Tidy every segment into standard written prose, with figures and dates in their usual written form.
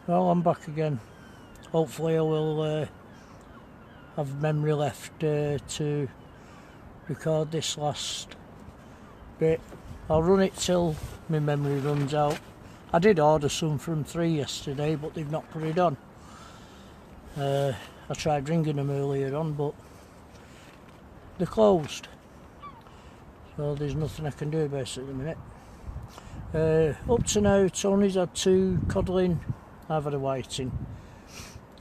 Well, I'm back again. Hopefully I will have memory left to record this last bit. I'll run it till my memory runs out. I did order some from 3 yesterday, but they've not put it on. I tried ringing them earlier on, but they're closed. So there's nothing I can do about it at the minute. Up to now, Tony's had 2 codling. I've had a whiting.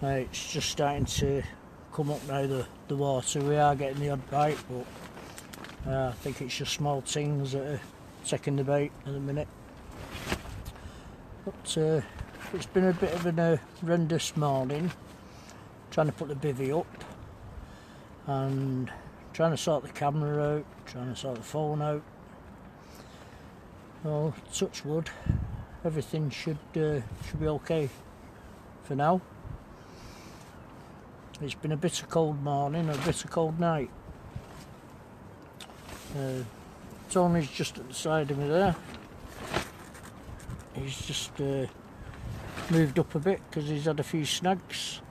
It's just starting to come up now, the water. We are getting the odd bite, but I think it's just small things that are taking the bait at the minute. But it's been a bit of an horrendous morning, trying to put the bivvy up and trying to sort the camera out, trying to sort the phone out. Well, touch wood, everything should be okay for now. It's been a bitter cold morning, a bitter cold night. Tony's just at the side of me there. He's just moved up a bit because he's had a few snags,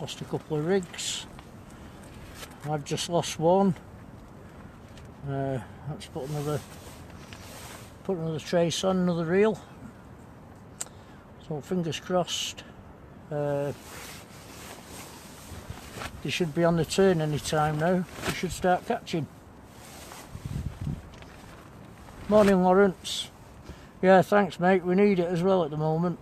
lost a couple of rigs. I've just lost one. Let's put another trace on, another reel. So fingers crossed. They should be on the turn any time now. We should start catching. Morning, Lawrence. Yeah, thanks, mate. We need it as well at the moment.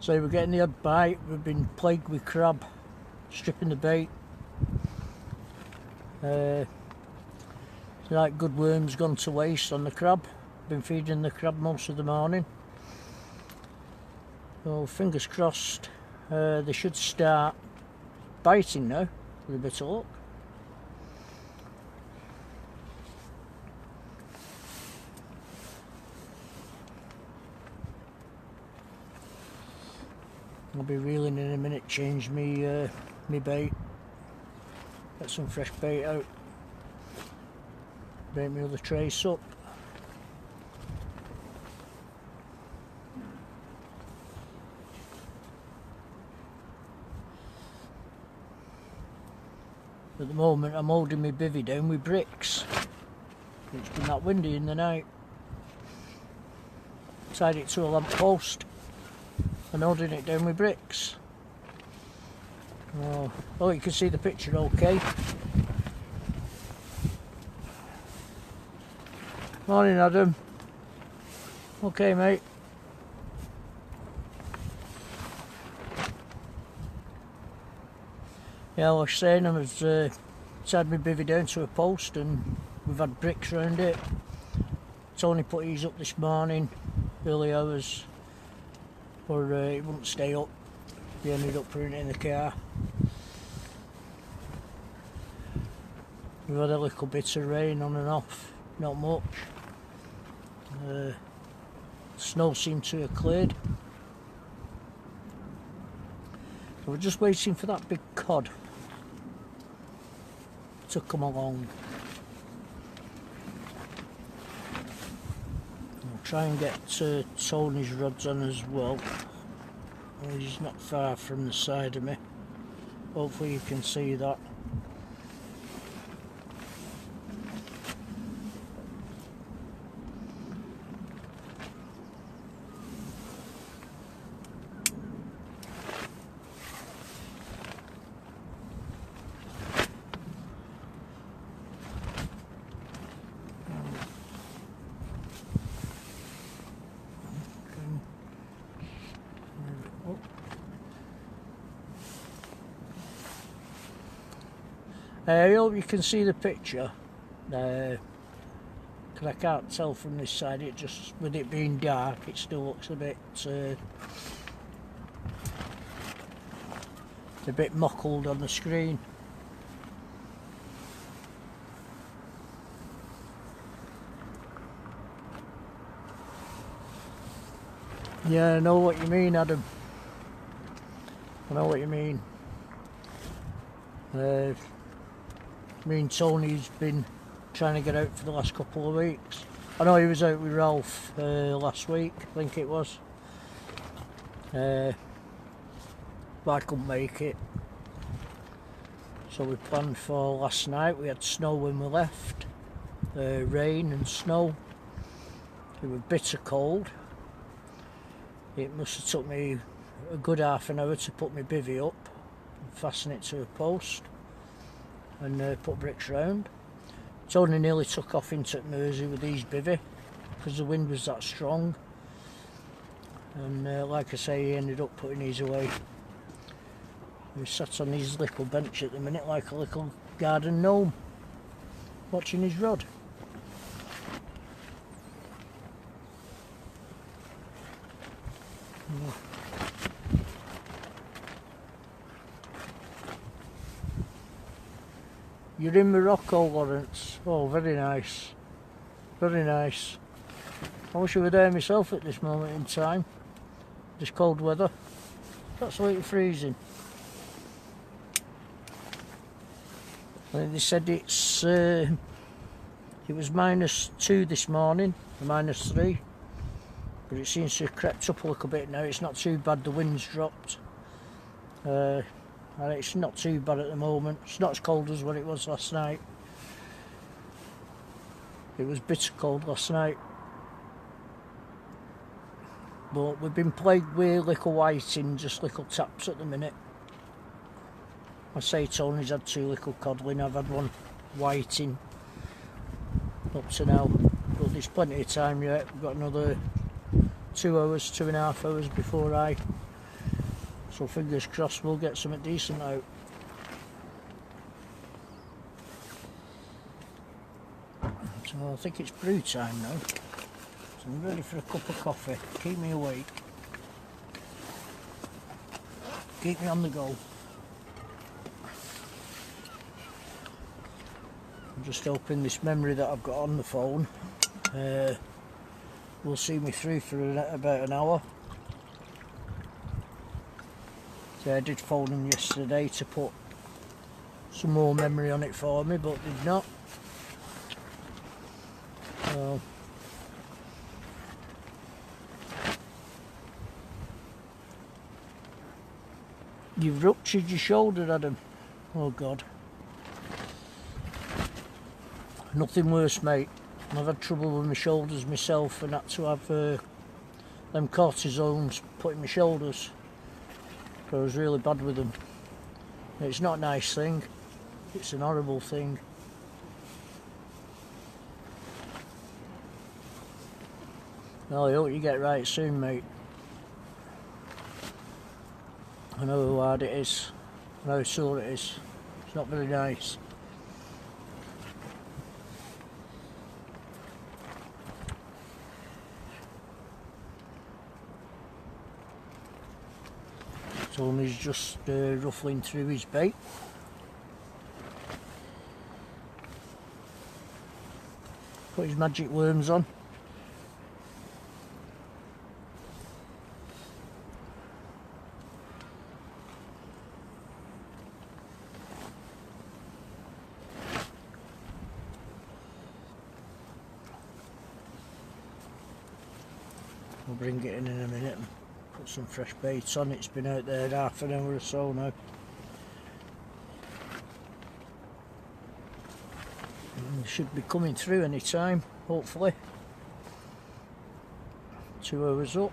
So we're getting the odd bite. We've been plagued with crab, stripping the bait. Like good worms gone to waste on the crab. Been feeding the crab most of the morning. So fingers crossed, they should start biting now with a bit of luck. I'll be reeling in a minute, change me bait, get some fresh bait out, bait my other trace up. At the moment I'm holding my bivvy down with bricks. It's been that windy in the night. Tied it to a lamp post and holding it down with bricks. Oh, you can see the picture okay. Morning, Adam. Okay, mate. Yeah, I was saying I was tied my bivvy down to a post and we've had bricks around it. Tony put his up this morning, early hours, or it wouldn't stay up. He ended up putting it in the car. We've had a little bit of rain on and off, not much. Snow seemed to have cleared. So we're just waiting for that big cod to come along. I'll try and get Tony's rods on as well. He's not far from the side of me. Hopefully you can see that. I hope you can see the picture, because I can't tell from this side. It just, with it being dark, it still looks a bit mockled on the screen. Yeah, I know what you mean, Adam. I know what you mean. Me and Tony's been trying to get out for the last couple of weeks. I know he was out with Ralph last week, I think it was. But I couldn't make it. So we planned for last night. We had snow when we left. Rain and snow. It was bitter cold. It must have took me a good half an hour to put my bivvy up, fasten it to a post and put bricks round. Tony nearly took off into Mersey with his bivvy because the wind was that strong, and like I say, he ended up putting his away. He sat on his little bench at the minute like a little garden gnome, watching his rod. You're in Morocco, Lawrence? Oh, very nice. Very nice. I wish I were there myself at this moment in time. This cold weather. It's absolutely freezing. I think they said it was -2 this morning, -3. But it seems to have crept up a little bit now. It's not too bad, the wind's dropped. And it's not too bad at the moment. It's not as cold as what it was last night. It was bitter cold last night. But we've been plagued with little whiting, just little taps at the minute. I say Tony's had 2 little codling, I've had 1 whiting up to now. But there's plenty of time yet. We've got another 2 hours, 2.5 hours before so fingers crossed we'll get something decent out. So I think it's brew time now. So I'm ready for a cup of coffee. Keep me awake. Keep me on the go. I'm just hoping this memory that I've got on the phone will see me through for about an hour. So I did phone them yesterday to put some more memory on it for me, but did not. So you've ruptured your shoulder, Adam. Oh God. Nothing worse, mate. I've had trouble with my shoulders myself and had to have them cortisones put in my shoulders. I was really bad with them. It's not a nice thing. It's an horrible thing. Well, I hope you get right soon, mate. I know how hard it is. I know how sore it is. It's not very nice. Tony's just ruffling through his bait. Put his magic worms on. We'll bring it in a minute and put some fresh bait on. It's been out there half an hour or so now. And it should be coming through any time, hopefully. 2 hours up.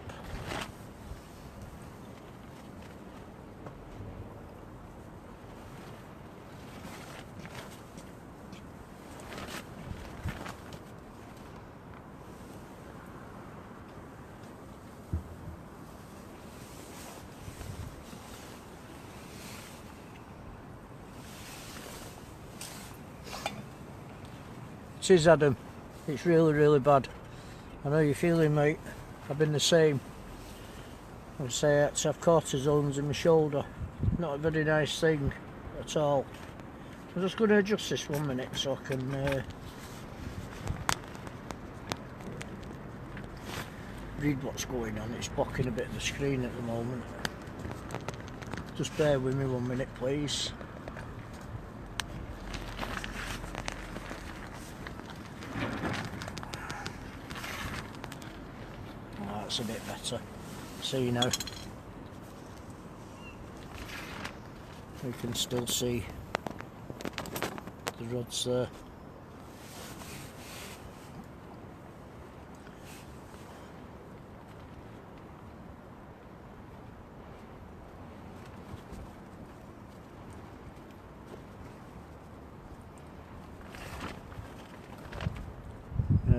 It is, Adam. It's really, really bad. I know you're feeling, mate. I've been the same. I say I had to have cortisones in my shoulder. Not a very nice thing at all. I'm just going to adjust this 1 minute so I can read what's going on. It's blocking a bit of the screen at the moment. Just bear with me 1 minute, please. better. See now. We can still see the rods there.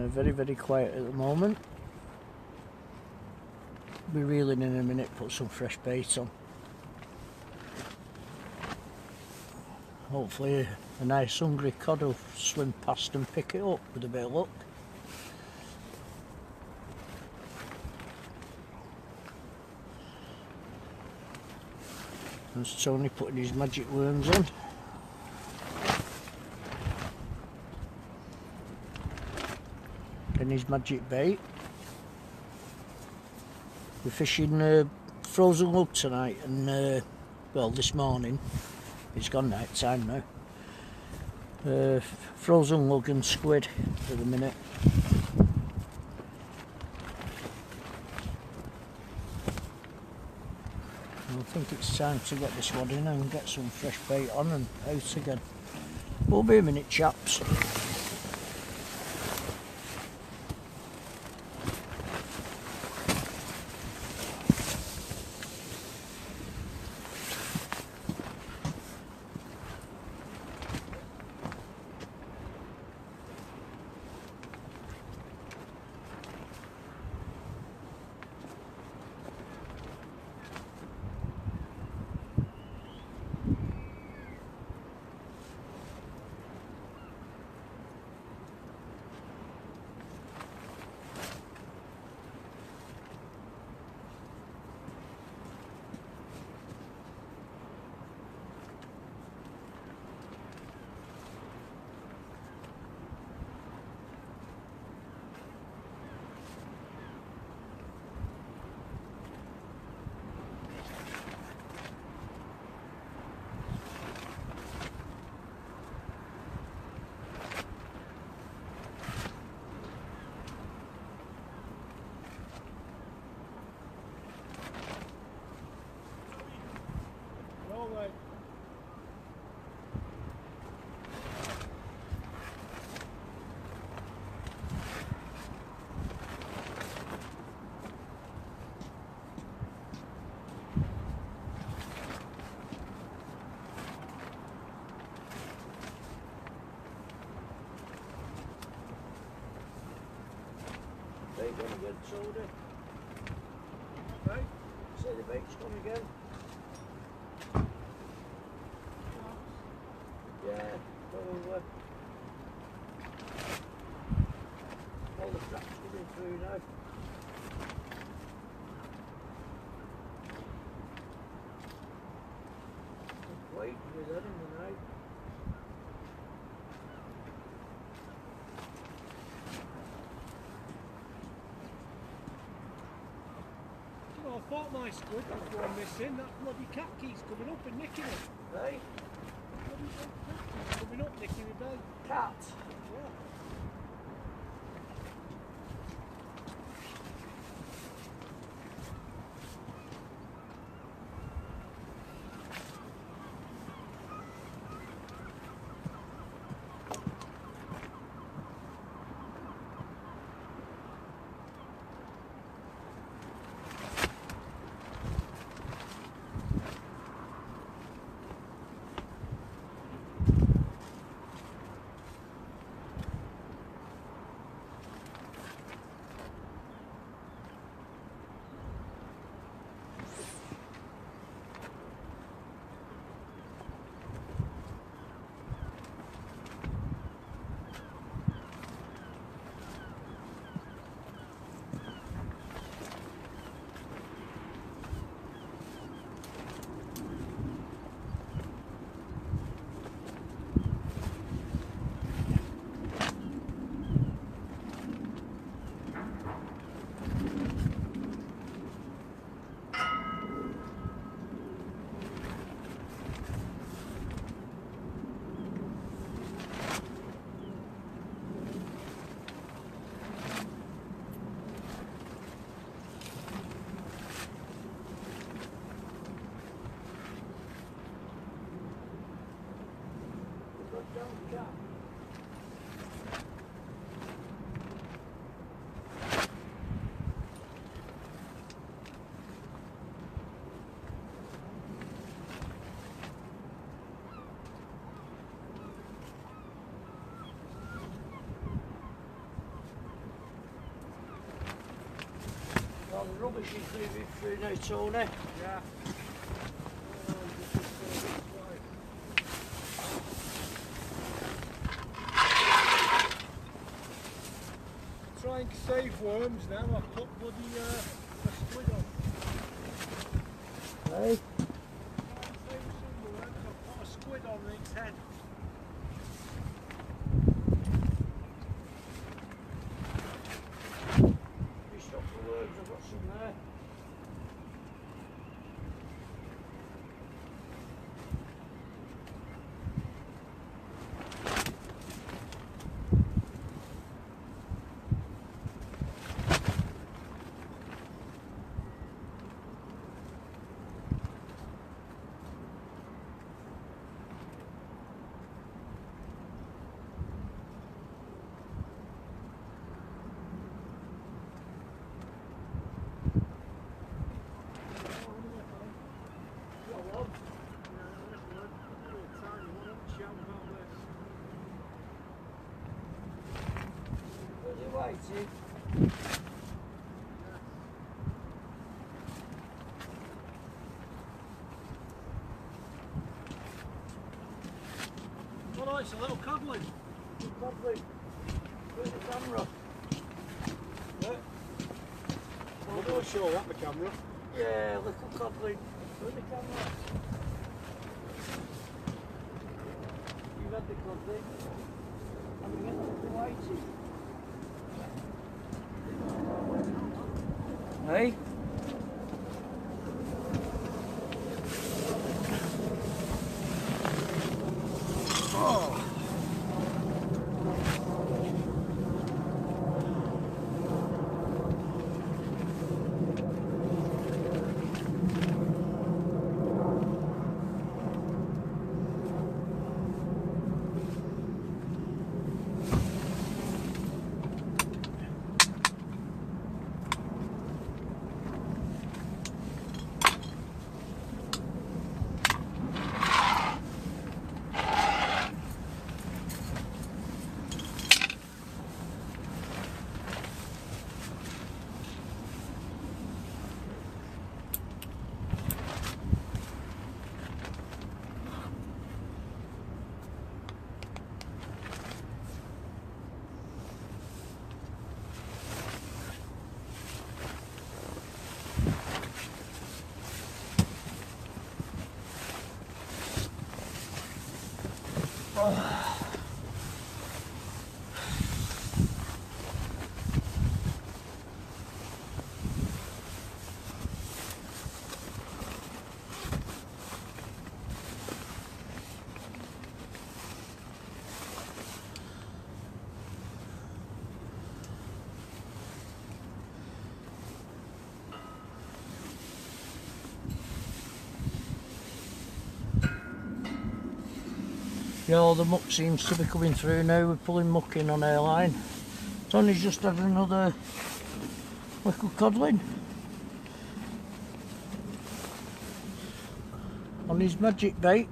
Very, very quiet at the moment. Be reeling in a minute, put some fresh bait on. Hopefully a nice hungry cod will swim past and pick it up with a bit of luck. There's Tony putting his magic worms in. And his magic bait. We're fishing frozen lug tonight, and well, this morning. It's gone night time now. Frozen lug and squid at the minute. I think it's time to get this one in and get some fresh bait on and out again. Will be a minute, chaps. Bait gone again, Soda. Okay. Say the bait's gone again. Yeah, probably. All the traps coming through now. I'm waiting with that in the night. I thought my squid was going missing. That bloody cat keeps coming up and nicking it. Hey? Bloody cat keeps coming up, nicking me bait. Cat? Yeah. Well, the rubbish is moving through now, Tony. Yeah. Try and save worms now. I've put bloody a squid on. Hey? Try and save some worms. I've put a squid on its head. You stop the worms, I've got some there. Waiting. Oh, it's a little codling. Probably. Where's the camera? Yeah. Well, don't show that the camera. Yeah, little codling. Where's the camera? You've had the codling. And we get the whitey. Hey? Oh. Yeah, all the muck seems to be coming through now. We're pulling muck in on our line. Tony's just had another little codling on his magic bait.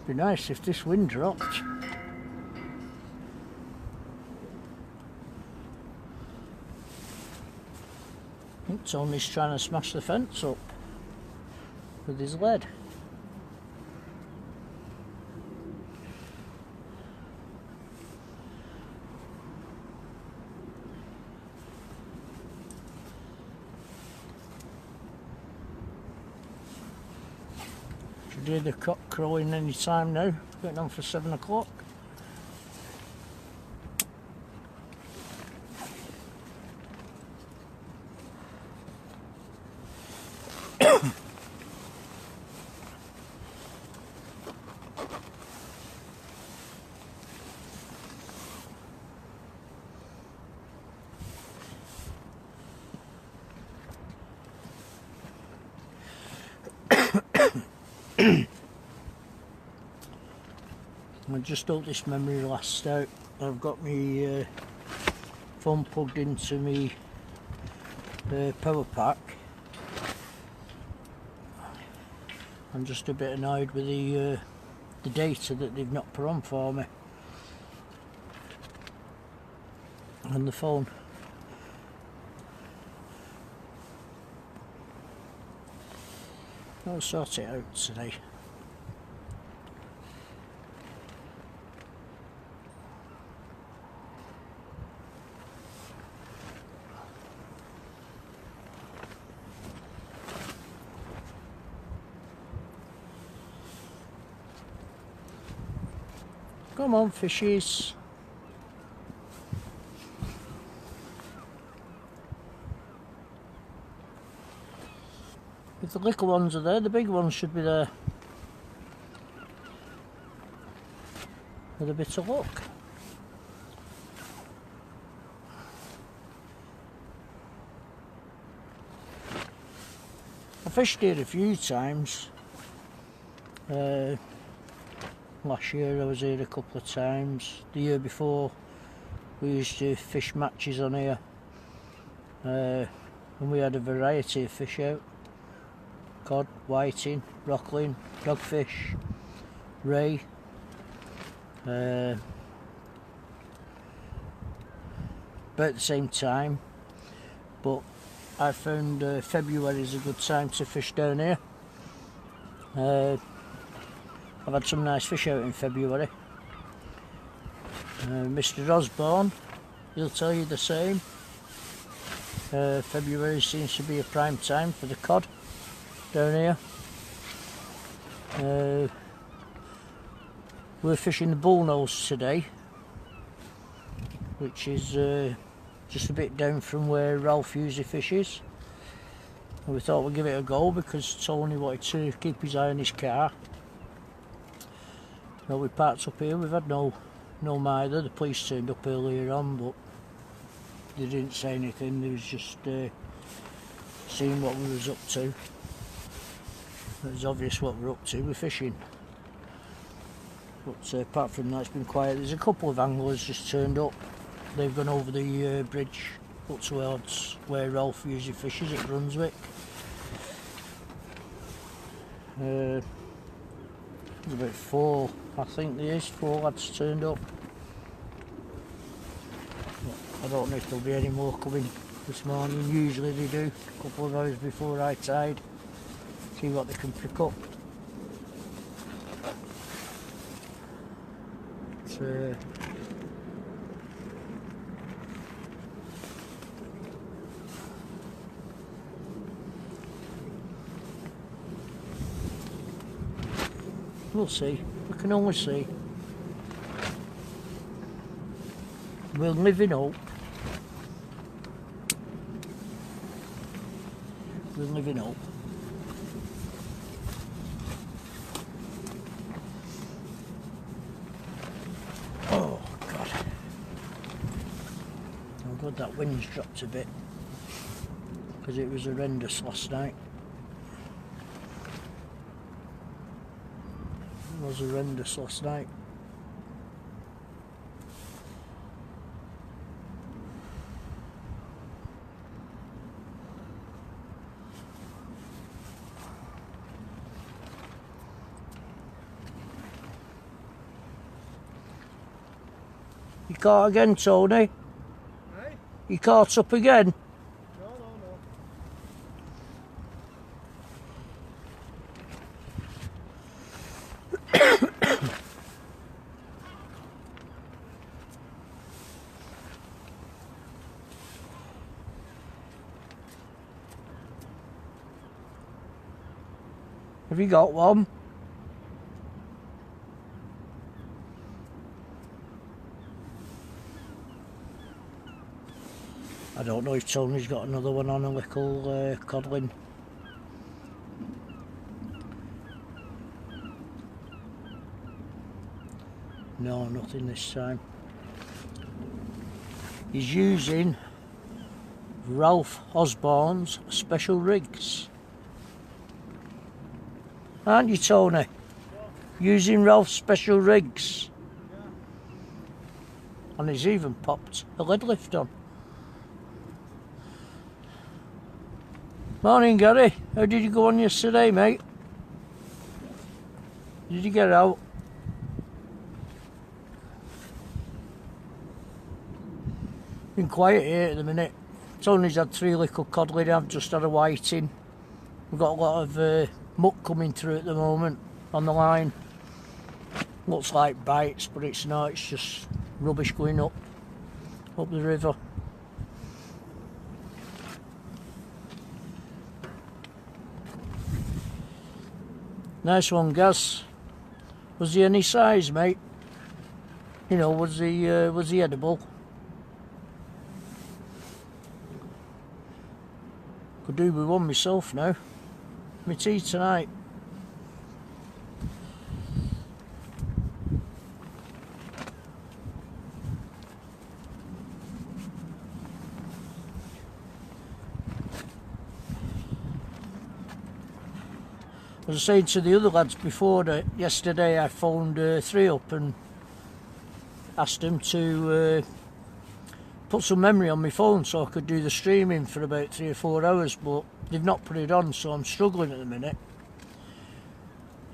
Be nice if this wind dropped. I think Tony's trying to smash the fence up with his lead. Should hear the cock crowing any time now, getting on for 7 o'clock. I just hope this memory lasts out. I've got my phone plugged into my power pack. I'm just a bit annoyed with the data that they've not put on for me on the phone. I'll sort it out today. Come on, fishies. If the little ones are there, the big ones should be there. With a bit of luck. I fished here a few times. Last year I was here a couple of times. The year before we used to fish matches on here. And we had a variety of fish out. Cod, whiting, rockling, dogfish, ray. But at the same time, but I found February is a good time to fish down here. I've had some nice fish out in February. Mr. Osborne, he'll tell you the same. February seems to be a prime time for the cod down here. We're fishing the bullnose today, which is just a bit down from where Ralph usually fishes. And we thought we'd give it a go because Tony wanted to keep his eye on his car. Well, we parked up here. We've had no mither. The police turned up earlier on, but they didn't say anything. They was just seeing what we was up to. It was obvious what we're up to. We're fishing. But apart from that, it's been quiet. There's a couple of anglers just turned up. They've gone over the bridge up towards where Ralph usually fishes at Brunswick. There's about 4, I think there is, 4 lads turned up. But I don't know if there'll be any more coming this morning. Usually they do, a couple of hours before high tide. See what they can pick up. We'll see. We can always see. We'll live in hope. We'll live in hope. Oh God. I'm glad that wind's dropped a bit because it was horrendous last night. It was horrendous last night. You caught again, Tony? Hey? You caught up again? No. Have you got one? I don't know if Tony's got another one on a little codling. No, nothing this time. He's using Ralph Osborne's special rigs. Aren't you, Tony? Using Ralph's special rigs. And he's even popped a lead lift on. Morning, Gary. How did you go on yesterday, mate? Did you get out? Been quiet here at the minute. Tony's had 3 little codling. I've just had a whiting. We've got a lot of muck coming through at the moment on the line. Looks like bites, but it's not. It's just rubbish going up the river. Nice one, Gaz. Was he any size, mate? You know, was he edible? Could do with one myself now. My tea tonight. As I was saying to the other lads before, that yesterday I phoned 3 up and asked them to put some memory on my phone so I could do the streaming for about 3 or 4 hours, but they've not put it on, so I'm struggling at the minute.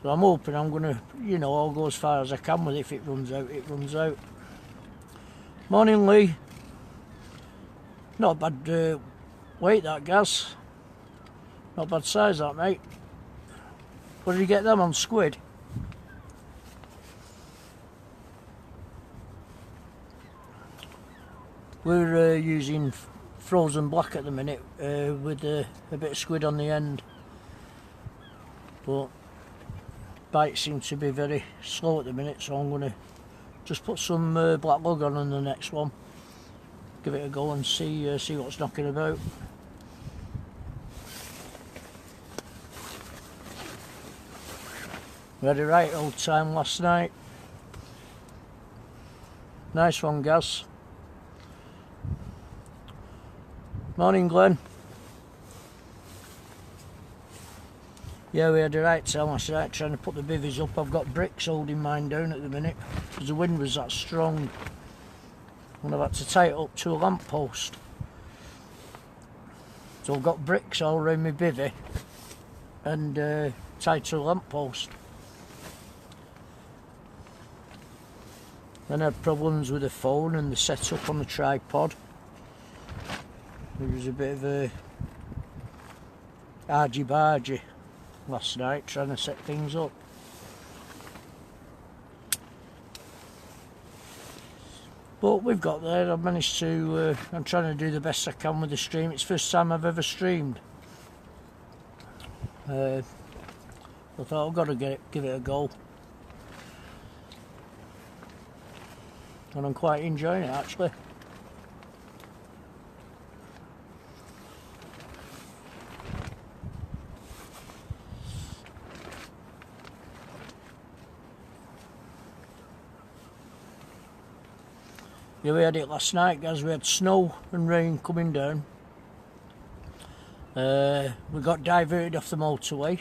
So I'm hoping I'm going to, you know, I'll go as far as I can with it. If it runs out, it runs out. Morning, Lee. Not a bad weight, that, Gaz. Not a bad size, that, mate. Where did you get them on? Squid? We're using frozen black at the minute with a bit of squid on the end, but bites seem to be very slow at the minute, so I'm going to just put some black lug on the next one, give it a go and see what's knocking about. We had a right old time last night. Nice one, Gaz. Morning, Glenn. Yeah, we had a right time last night trying to put the bivvies up. I've got bricks holding mine down at the minute because the wind was that strong, and I've had to tie it up to a lamp post. So I've got bricks all around my bivvy and tied to a lamp post. Then I had problems with the phone and the setup on the tripod. It was a bit of a argy-bargy last night trying to set things up. But we've got there. I've managed to, I'm trying to do the best I can with the stream. It's the first time I've ever streamed. I thought I've got to give it a go. And I'm quite enjoying it, actually. Yeah, we had it last night, guys. We had snow and rain coming down. We got diverted off the motorway.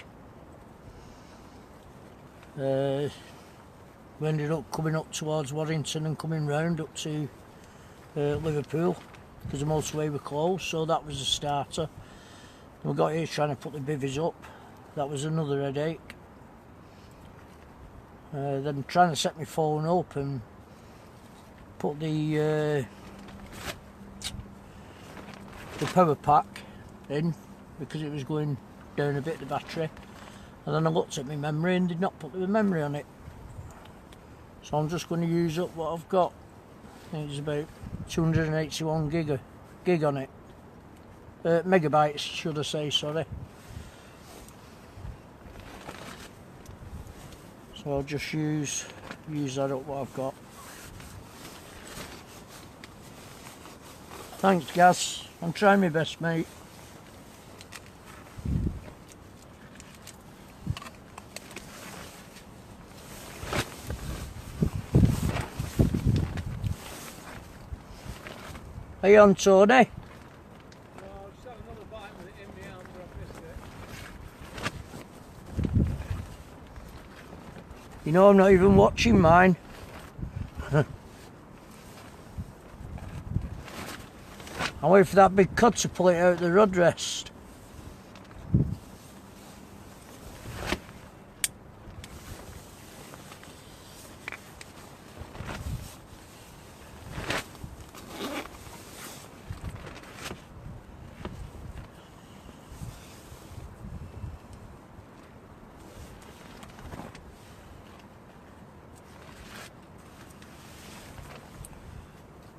We ended up coming up towards Warrington and coming round up to Liverpool because the motorway were closed, so that was a starter. We got here trying to put the bivvies up. That was another headache. Then trying to set my phone up and put the power pack in because it was going down a bit, the battery. And then I looked at my memory and did not put the memory on it. So I'm just going to use up what I've got. I think it's about 281 gig on it. Megabytes, should I say, sorry. So I'll just use that up what I've got. Thanks, Gaz. I'm trying my best, mate. Are you on, Tony? No, I just had another bite with it in my hand, but I missed it. You know I'm not even watching mine. I'll wait for that big cod to pull it out the rod rest.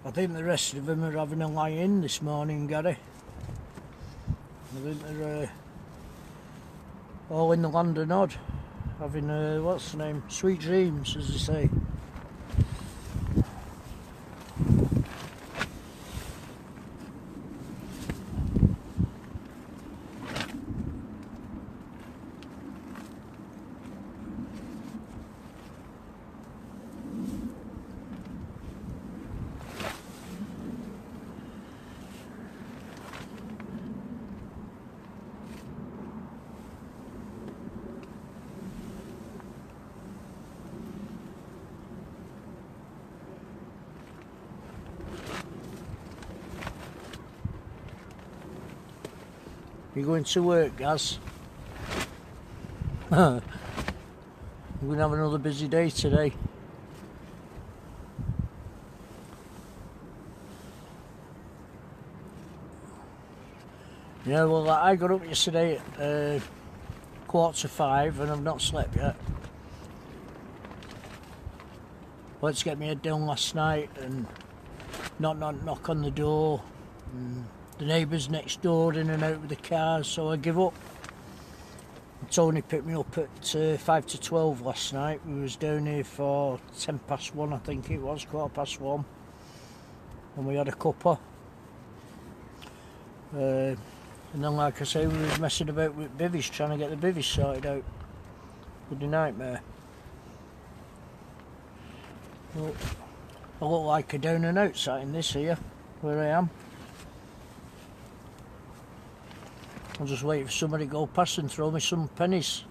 I think the rest of them are having a lie-in this morning, Gary. I think they're all in the land of Nod, having, what's the name, sweet dreams, as they say. You're going to work, Gaz? We're going to have another busy day today. Yeah, well, I got up yesterday at 4:45 and I've not slept yet. Let's get my head down last night and knock on the door. The neighbours next door in and out with the cars, so I give up. Tony picked me up at 5 to 12 last night. We was down here for 1:10, I think it was, 1:15, and we had a cuppa. And then, like I say, we was messing about with bivvies, trying to get the bivvies sorted out. Bloody nightmare. Well, I look like a down and out sat in this here, where I am. I'm just waiting for somebody to go past and throw me some pennies.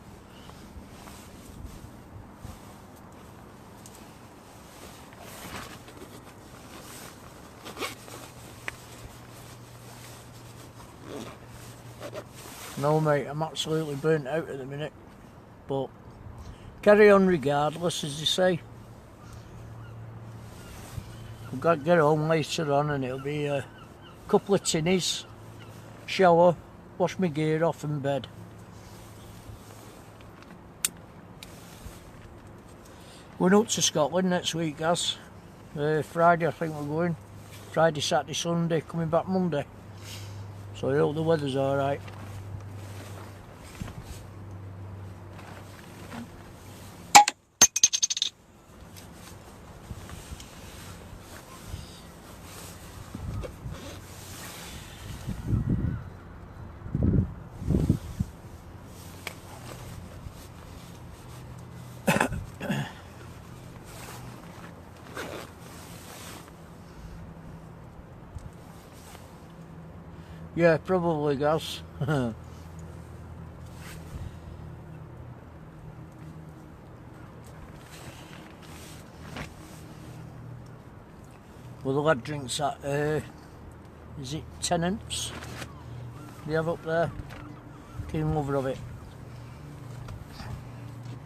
No mate, I'm absolutely burnt out at the minute, but carry on regardless, as they say. I've got to get home later on and it'll be a couple of tinnies, shower, wash my gear off and bed. Going up to Scotland next week, guys. Friday I think we're going. Friday, Saturday, Sunday, coming back Monday. So I hope the weather's alright. Yeah, probably, guys. Well, the lad drinks at, is it Tenants? They have up there. Keen lover of it.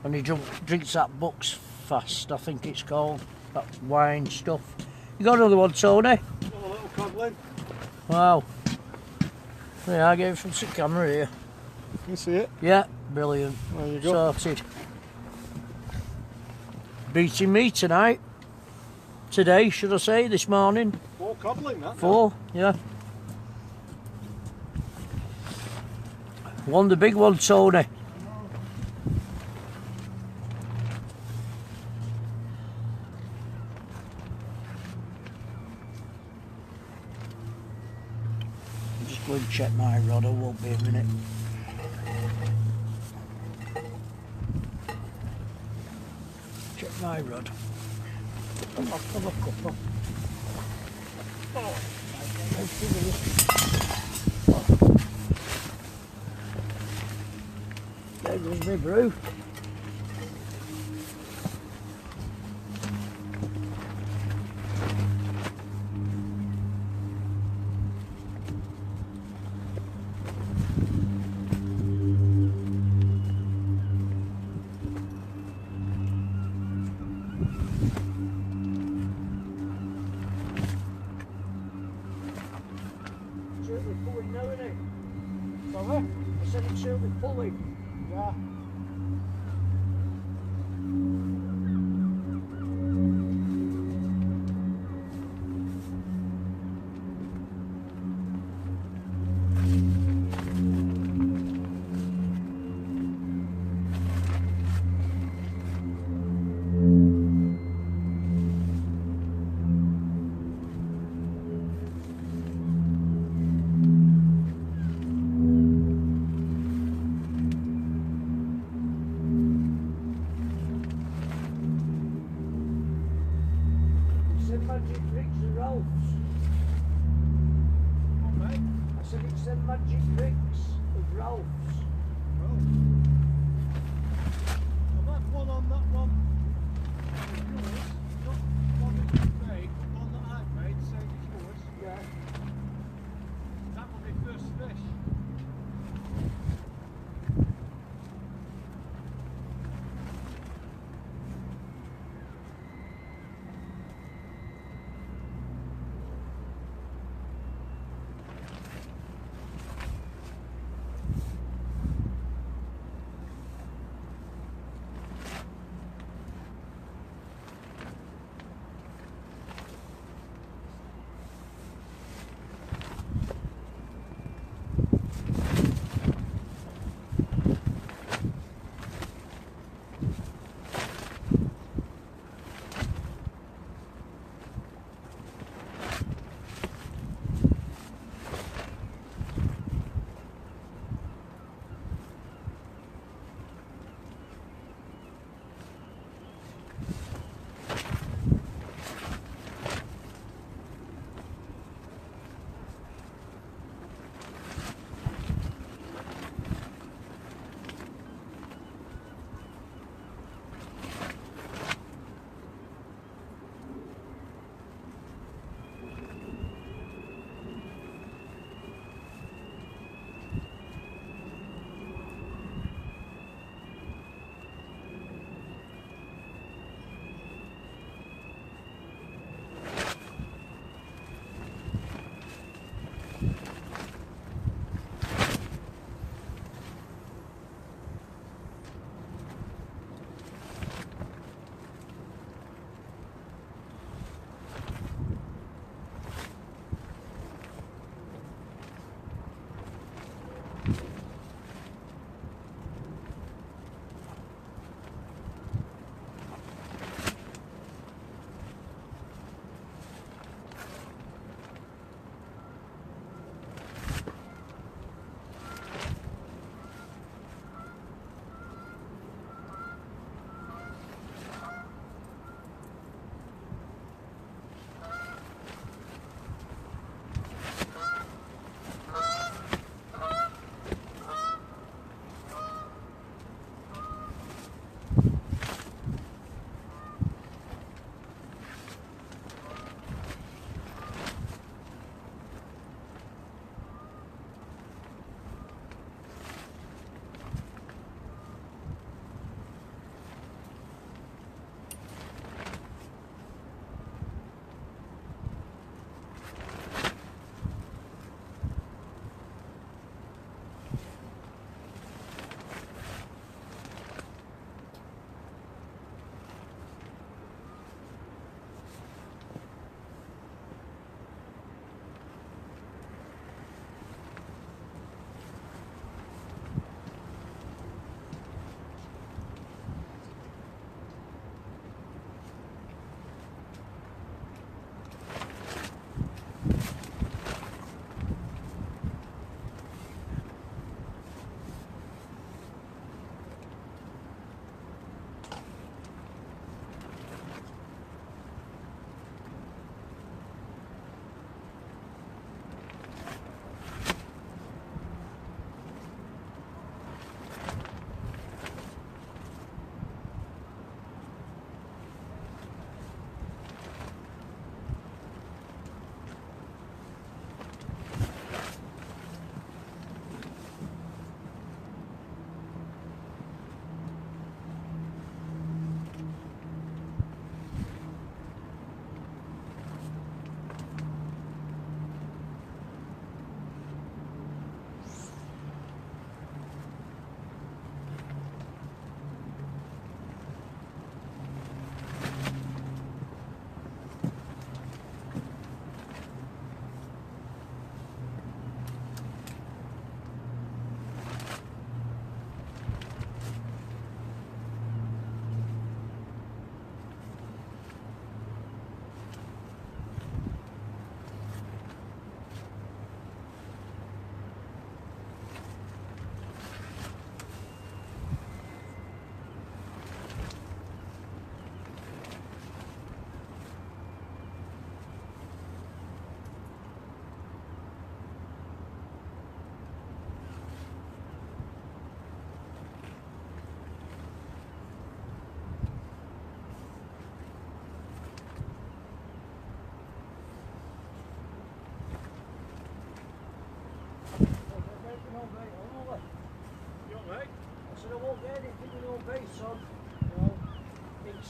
And he drinks that Bucks Fast, I think it's called. That wine stuff. You got another one, Tony? Oh, a little codling. Wow. Yeah, I gave it from the camera here. Can you see it? Yeah, brilliant. There you go. Sorted. Beating me tonight. Today, should I say, this morning. 4 codling, that. 4, yeah. Won the big one, Tony. Go and check my rod, I won't be a minute. Check my rod. Come on, come on, come on. There goes my brew. pulling. Yeah. It's them magic bricks and Ralph's. What, mate? I said it's them magic bricks of Ralph's. Oh. Well, that one on that one is yours, not one that you made, but one that I've made, same as yours. Yeah. That will be first fish.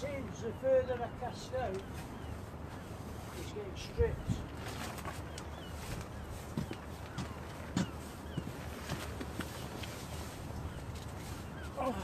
seems the further I cast out, it's getting stripped. Oh.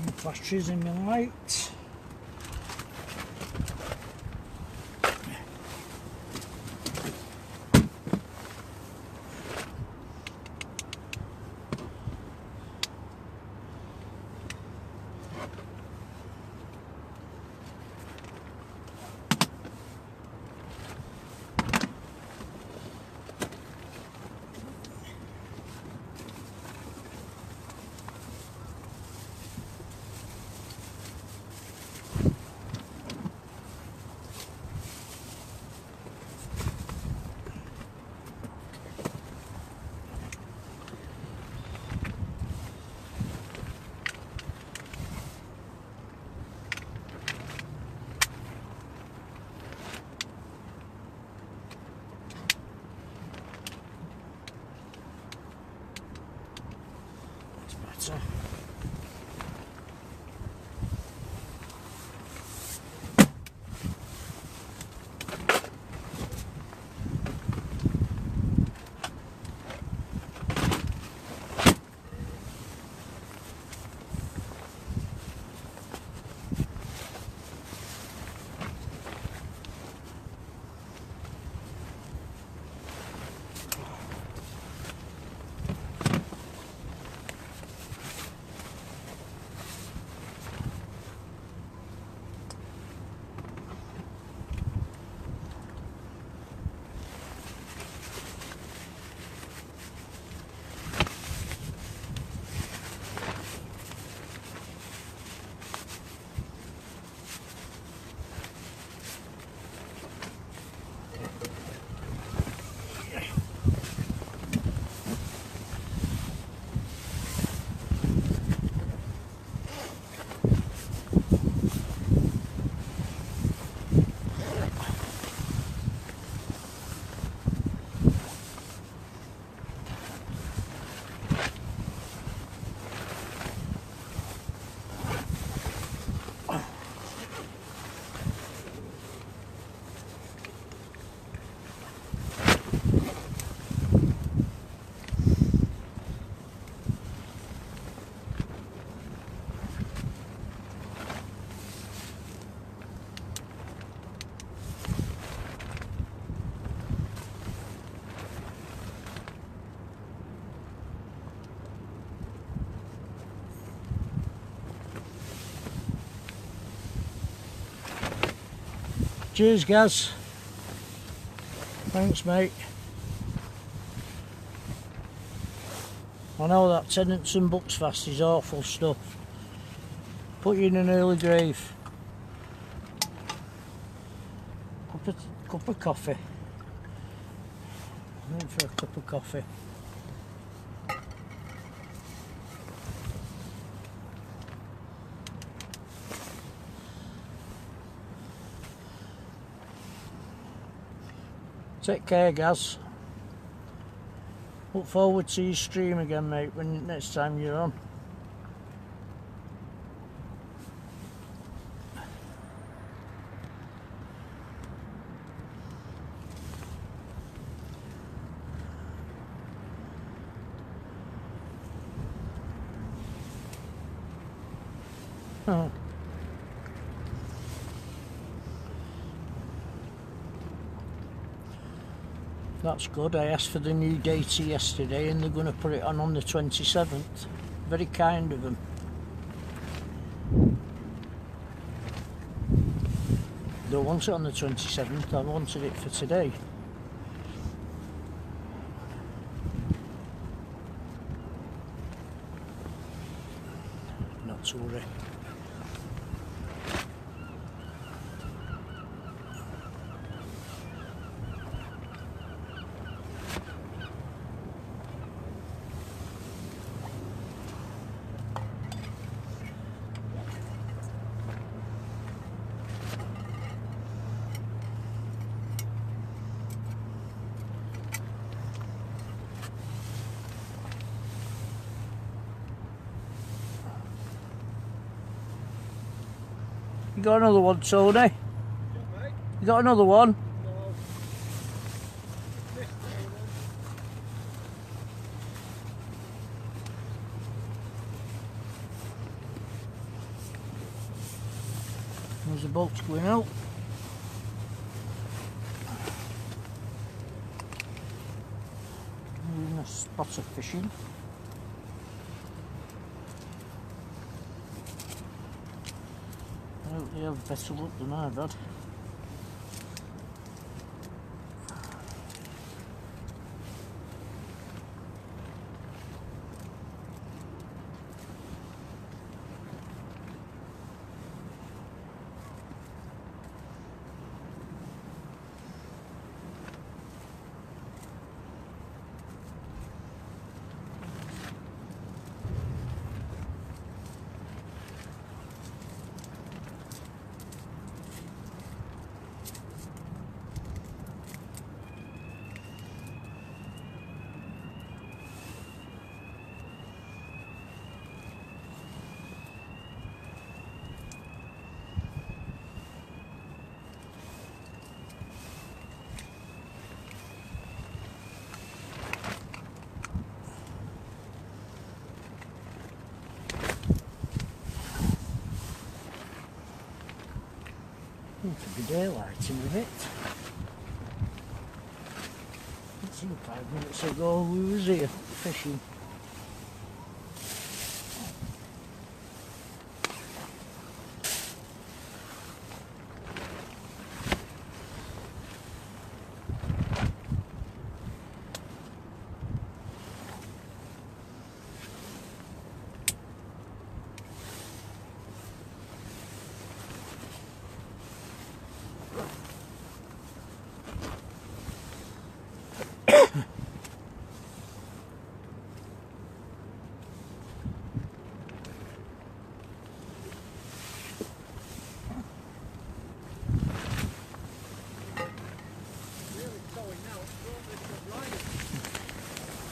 Some flashes in my light. That's better. Cheers, Gaz. Thanks, mate. I know that Tenants and Bucks fast is awful stuff. Put you in an early grave. Cup of coffee. I'm in for a cup of coffee. Take care, Gaz. Look forward to your stream again, mate, when next time you're on. Oh. That's good. I asked for the new date yesterday and they're going to put it on the 27th. Very kind of them. Don't want it on the 27th, I wanted it for today. Not to worry. You got another one, Tony? You got another one? No. There's the boats going out. In a spot of fishing. I hope they have better luck than I've had. Seems to be daylighting a bit. It seemed 5 minutes ago we was here fishing.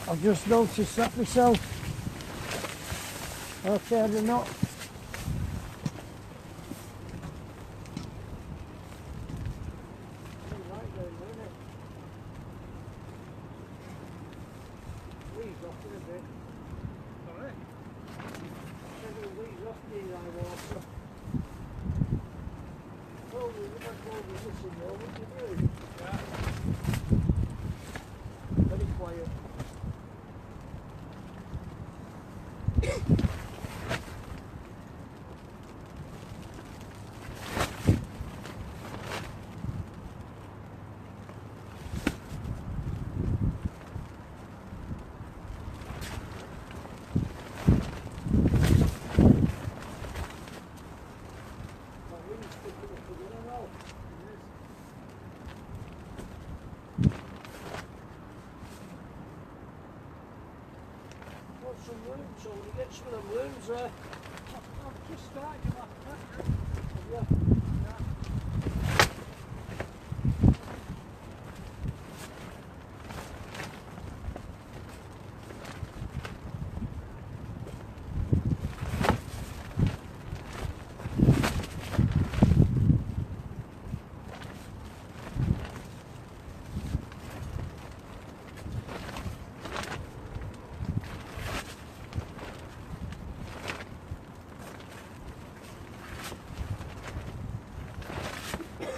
I've just noticed that myself. Okay, I do not. Very quiet. some worms, so you get some of them worms there. I've just started your last picture. Yeah. Yeah.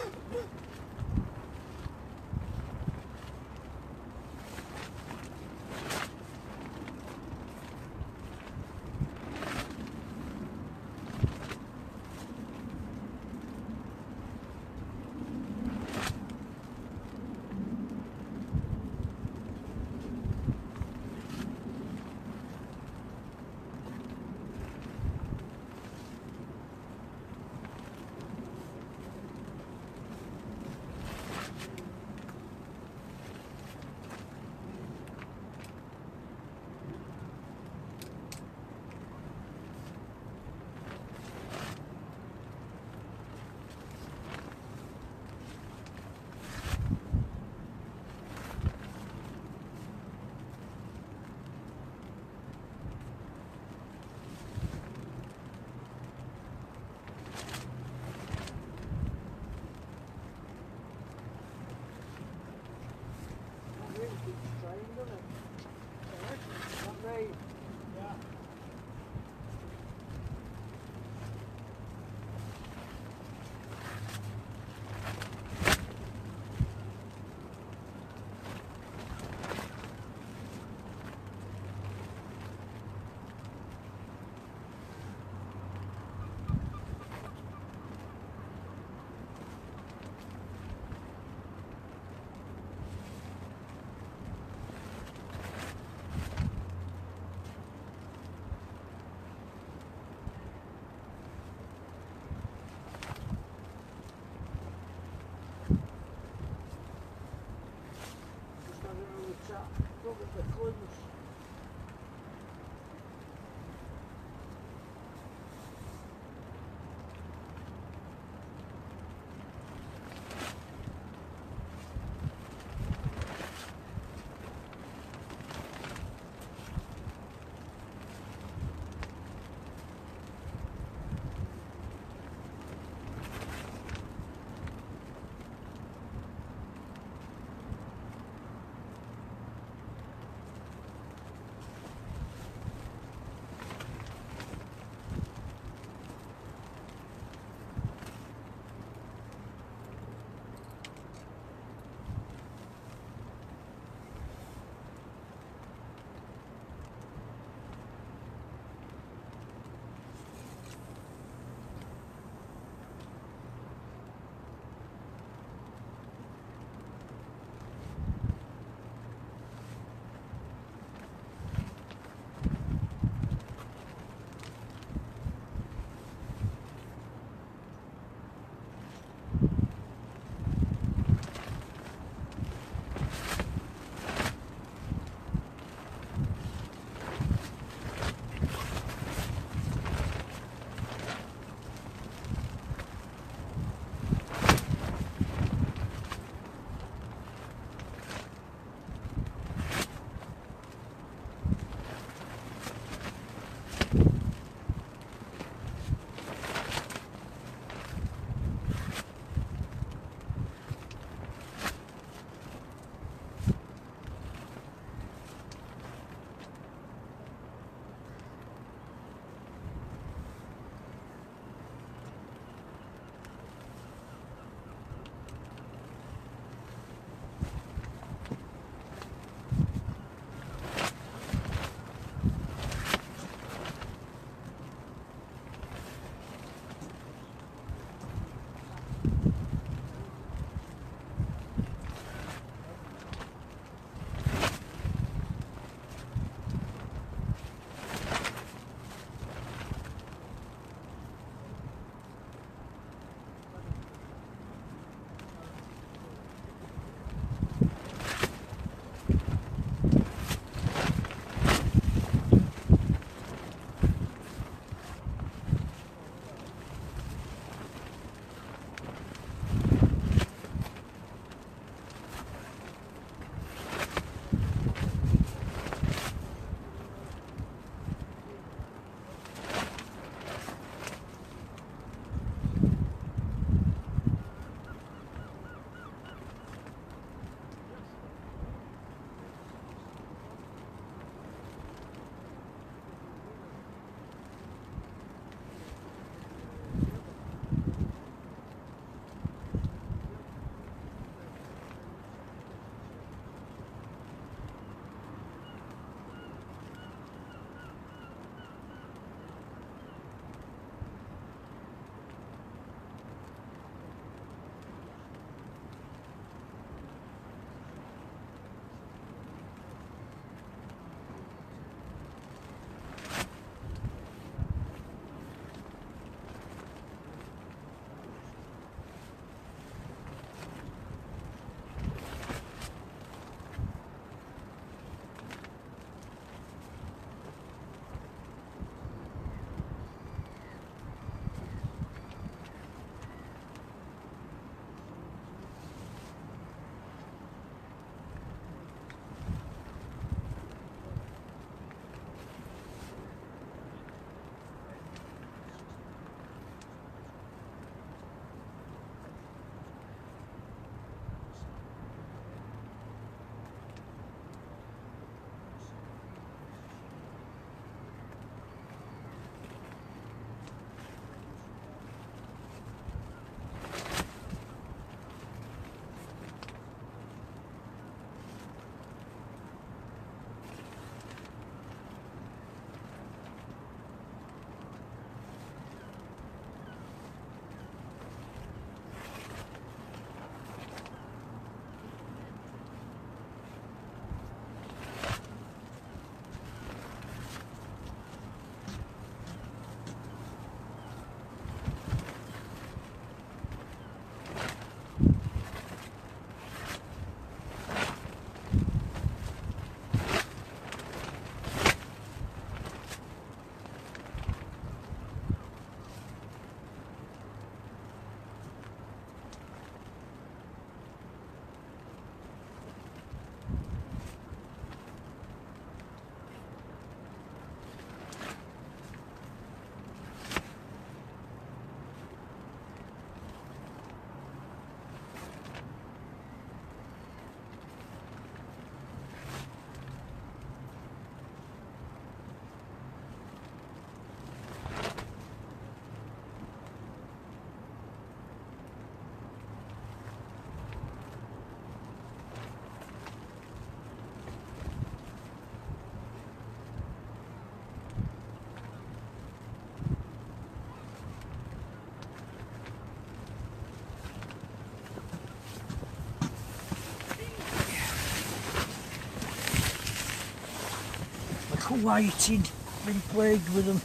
whiting, been plagued with them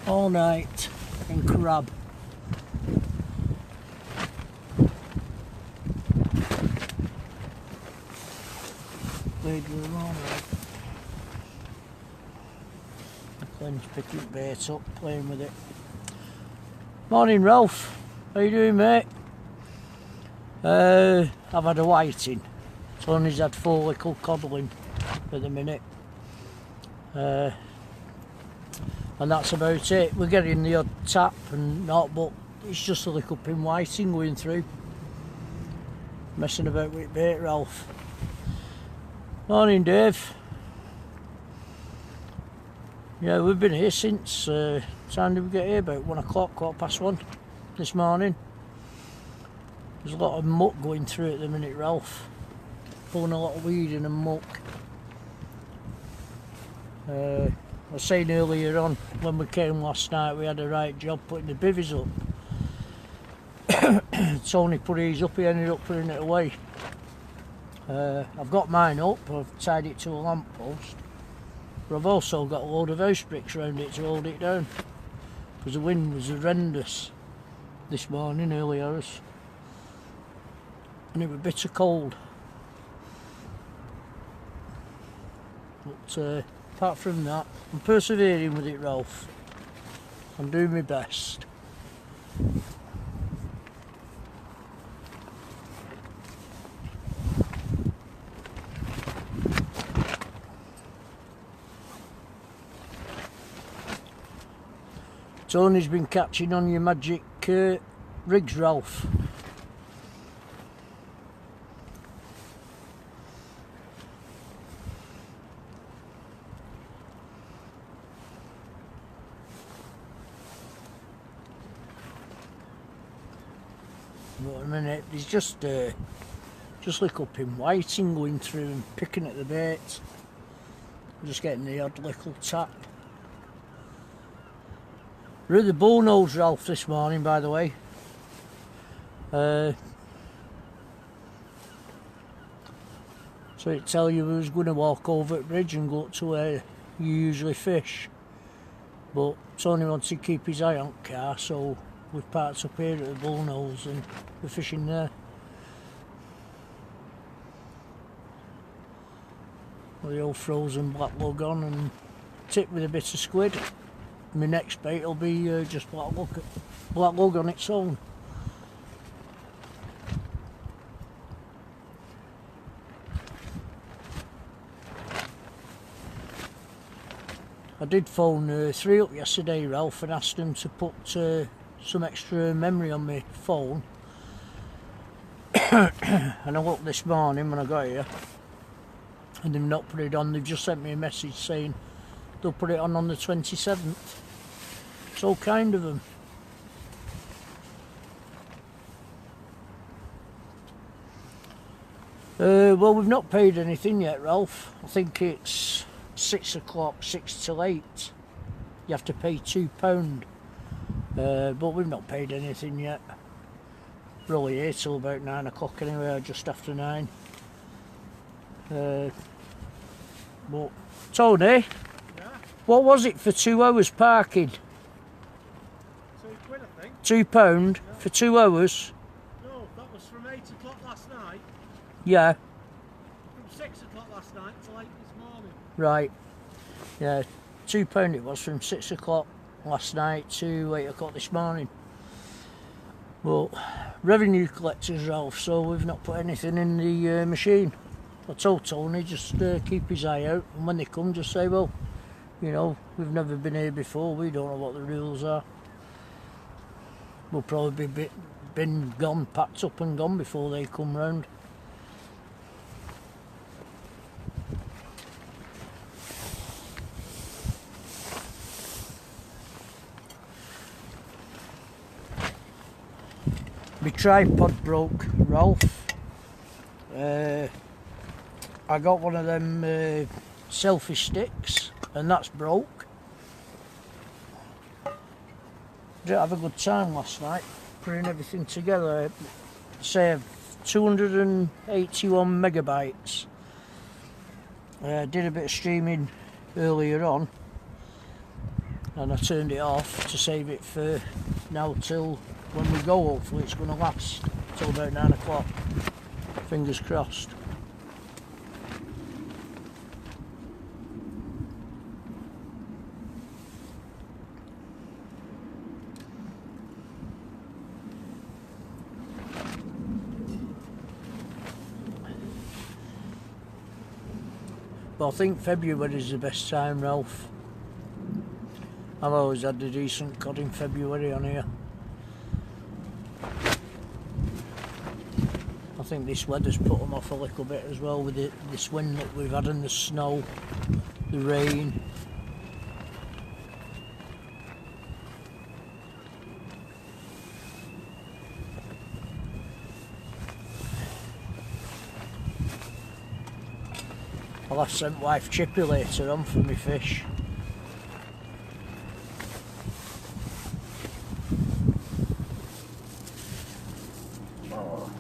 all night, and crab. Plagued with them all night. Glenn's picking bait up, playing with it. Morning Ralph, how you doing mate? I've had a whiting. Tony's had 4 little codling at the minute. And that's about it. We're getting the odd tap and not, but it's just a little pin whiting going through. Messing about with bait, Ralph. Morning, Dave. Yeah, we've been here since, time did we get here? About 1 o'clock, 1:15 this morning. There's a lot of muck going through at the minute, Ralph. Pulling a lot of weeding and muck. I was saying earlier on, when we came last night, we had a right job putting the bivvies up. Tony put his up, he ended up putting it away. I've got mine up, I've tied it to a lamp post, but I've also got a load of house bricks around it to hold it down, because the wind was horrendous this morning, early hours, and it was bitter cold. But apart from that, I'm persevering with it, Ralph. I'm doing my best. Tony's been catching on your magic rigs, Ralph. But a minute, there's just little pin whiting going through and picking at the bait. I'm just getting the odd little tap. We're at the bullnose, Ralph, this morning, by the way. So it tell you we was going to walk over the bridge and go up to where you usually fish. But Tony wants to keep his eye on the car, so we've parked up here at the bullnose and we're fishing there. With the old frozen black lug on and tipped with a bit of squid. My next bait will be just black lug on its own. I did phone 3 up yesterday, Ralph, and asked them to put some extra memory on my phone. And I looked this morning when I got here, and they've not put it on. They've just sent me a message saying they'll put it on the 27th. So kind of them. Well, we've not paid anything yet, Ralph. I think it's 6 o'clock, 6 till 8. You have to pay £2. But we've not paid anything yet. We're only here till about 9 o'clock anyway, or just after 9. But Tony, Yeah? what was it for 2 hours parking? £2, I think. £2 for 2 hours? No, that was from 8 o'clock last night. Yeah. From 6 o'clock last night till 8 this morning. Right. Yeah, £2 it was from 6 o'clock last night to 8 o'clock this morning. Well, revenue collectors, Ralph, so we've not put anything in the machine. I told Tony just keep his eye out, and when they come just say, well, you know, we've never been here before, we don't know what the rules are. We'll probably be been gone, packed up and gone before they come round. My tripod broke, Ralph. I got one of them selfie sticks and that's broke. Didn't have a good time last night putting everything together. Saved 281 megabytes. Did a bit of streaming earlier on, and I turned it off to save it for now till when we go. Hopefully it's going to last till about 9 o'clock. Fingers crossed. But I think February is the best time, Ralph. I've always had a decent cod in February on here. I think this weather's put them off a little bit as well with this wind that we've had and the snow, the rain. I'll have sent wife Chippy later on for me fish. Oh.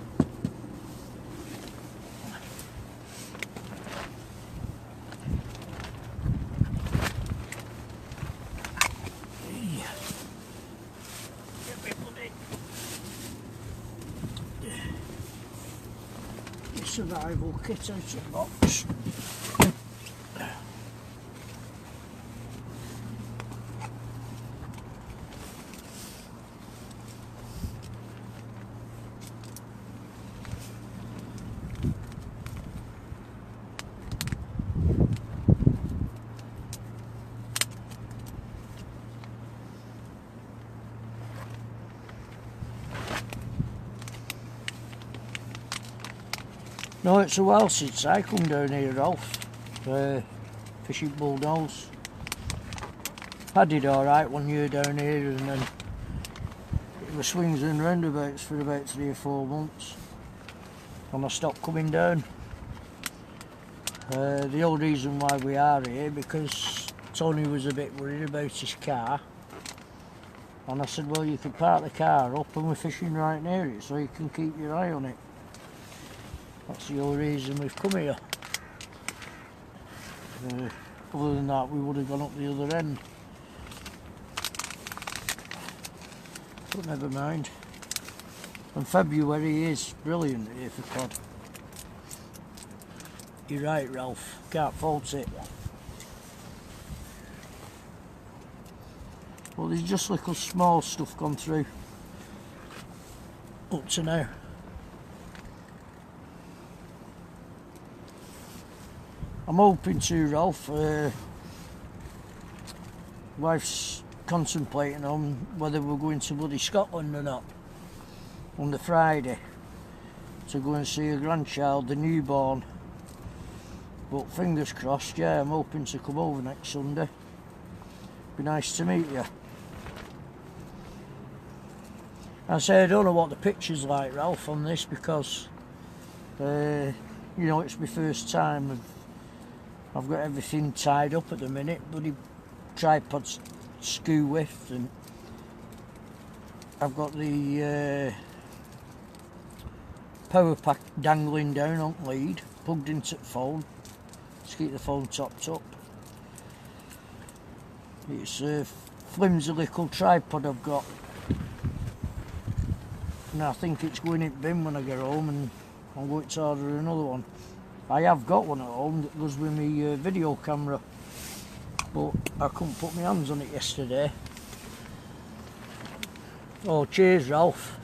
Survival kit out of the box. No, it's a while since I come down here, Ralph, fishing bullnose. I did alright 1 year down here, and then it was swings and roundabouts for about 3 or 4 months, and I stopped coming down. The old reason why we are here, because Tony was a bit worried about his car, and I said, well, you can park the car up and we're fishing right near it, so you can keep your eye on it. That's the only reason we've come here. Other than that, we would have gone up the other end. But never mind. And February is brilliant here for cod. You're right, Ralph. Can't fault it. Well, there's just little small stuff gone through up to now. I'm hoping to, Ralph. Wife's contemplating on whether we're going to bloody Scotland or not on the Friday to go and see her grandchild, the newborn. But fingers crossed, yeah, I'm hoping to come over next Sunday. Be nice to meet you. I say I don't know what the picture's like, Ralph, on this, because you know, it's my first time. I've got everything tied up at the minute, bloody tripod's skew with, and I've got the power pack dangling down on lead, plugged into the phone to keep the phone topped up. It's a flimsy little tripod I've got, and I think it's going in bin when I get home, and I'm going to order another one. I have got one at home that goes with my video camera, but I couldn't put my hands on it yesterday. Oh, cheers, Ralph.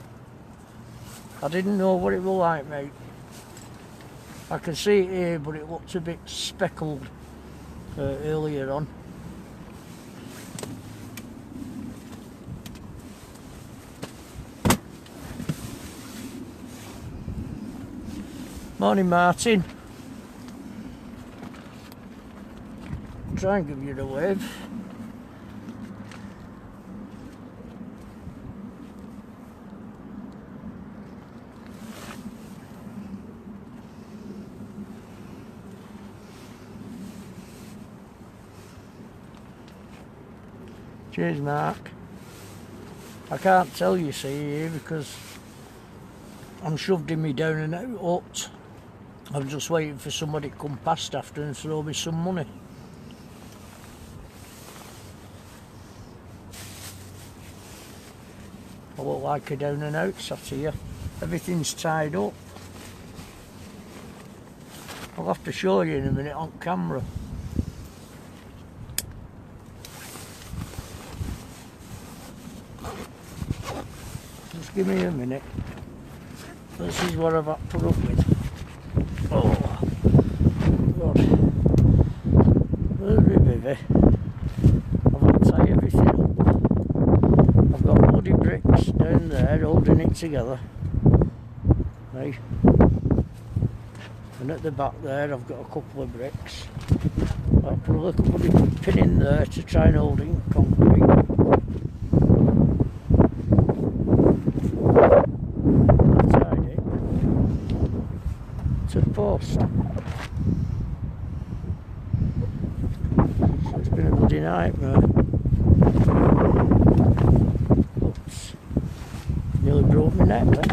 I didn't know what it was like, mate. I can see it here, but it looked a bit speckled earlier on. Morning, Martin. Try and give you the wave. Cheers, Mark. I can't tell you, see, here, because I'm shoved in me down and out. I'm just waiting for somebody to come past after and throw me some money. I look like a down and out sat here. Everything's tied up. I'll have to show you in a minute on camera. Just give me a minute. This is what I've had to put up with. Oh, God. Very busy. I've had to tie everything up. I've got bloody bricks down there holding it together. Right. And at the back there I've got a couple of bricks. I'll put a little bloody pin in there to try and hold it in concrete. I've tied it to the post. So it's been a bloody nightmare. Oops. Nearly broke my neck then.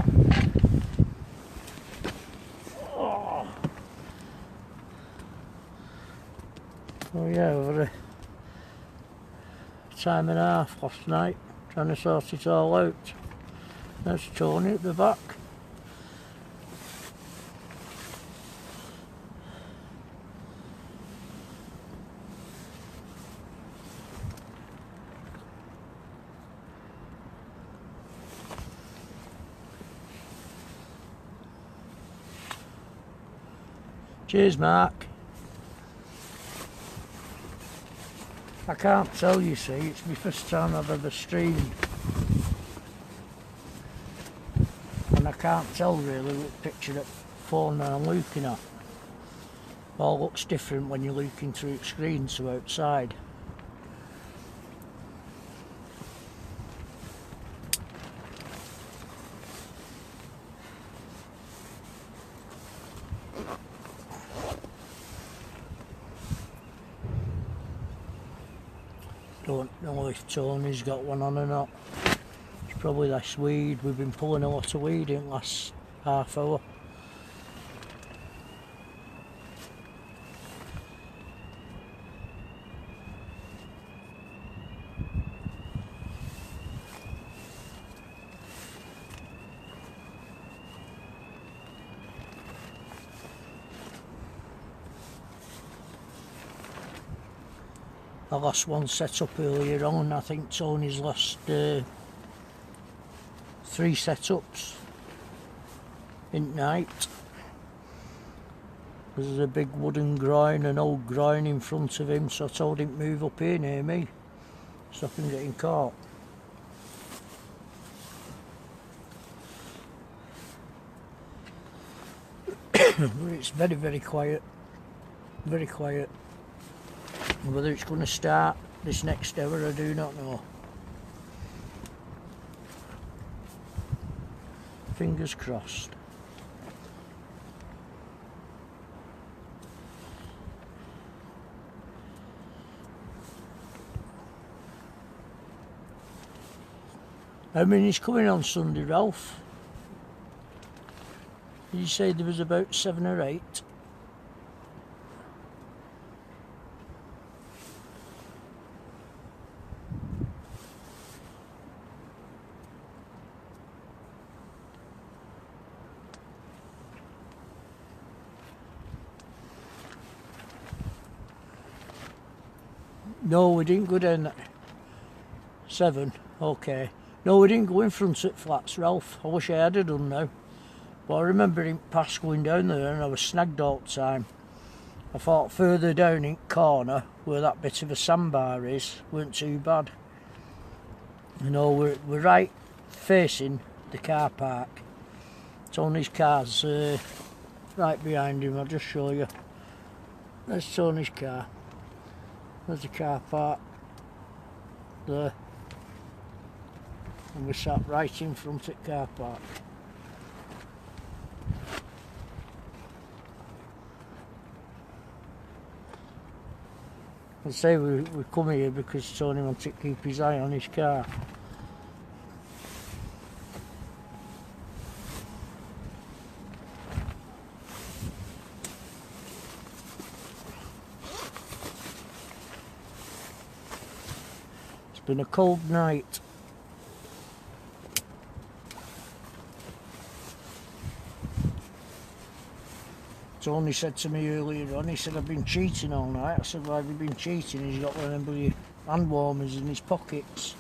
Oh yeah, over a time and a half last night trying to sort it all out. There's Tony at the back. Cheers, Mark. I can't tell, you see, it's my first time I've ever streamed. And I can't tell really what picture at phone I'm looking at. All looks different when you're looking through the screen to outside. Don't know if Tony's got one on or not. It's probably this weed. We've been pulling a lot of weed in the last half hour. I lost one set up earlier on. I think Tony's lost 3 setups in night. There's a big wooden groin, an old groin in front of him, so I told him to move up here near me, stop him getting caught. But it's very, very quiet, very quiet. Whether it's going to start this next hour I do not know. Fingers crossed. How many's coming on Sunday, Ralph? Did you say there was about 7 or 8? No, we didn't go down that. 7, okay. No, we didn't go in front at flats, Ralph. I wish I had done now. But I remember him past going down there and I was snagged all the time. I thought further down in corner where that bit of a sandbar is weren't too bad. You know, we're right facing the car park. Tony's car's right behind him. I'll just show you. There's Tony's car. There's the car park there, and we sat right in front of the car park. I say we come here because Tony wants to keep his eye on his car. Been a cold night. Tony said to me earlier on, he said, I've been cheating all night. I said, why have you been cheating? He's got one of them bloody hand warmers in his pockets.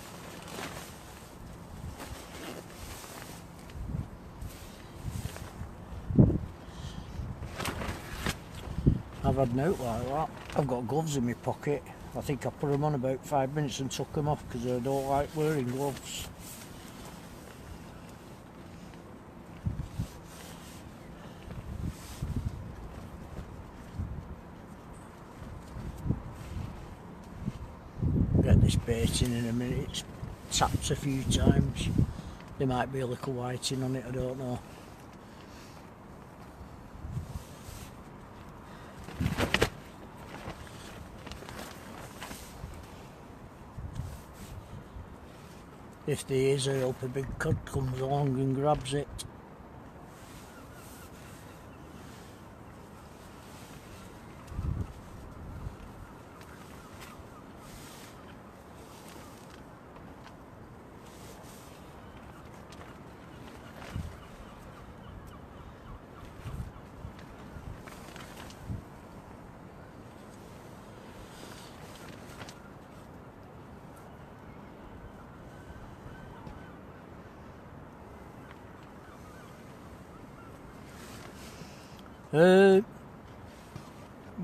I've had note like that. I've got gloves in my pocket. I think I put them on about 5 minutes and took them off because I don't like wearing gloves. Get this baiting in a minute. It's tapped a few times. There might be a little whiting on it, I don't know. If there is, I hope a big cod comes along and grabs it.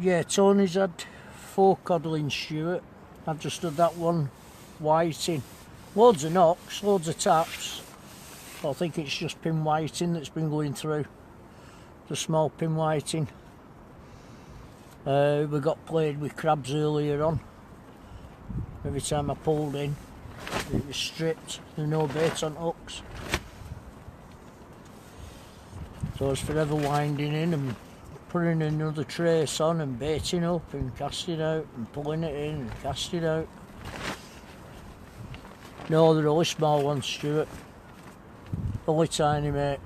Yeah, Tony's had 4 codling, Stuart. I've just had that one whiting. Loads of knocks, loads of taps. But I think it's just pin whiting that's been going through. The small pin whiting. We got played with crabs earlier on. Every time I pulled in, it was stripped. There were no bait on hooks. So I was forever winding in and putting another trace on and baiting up and casting out and pulling it in and casting out. No, they're only small ones, Stuart. Only tiny, mate.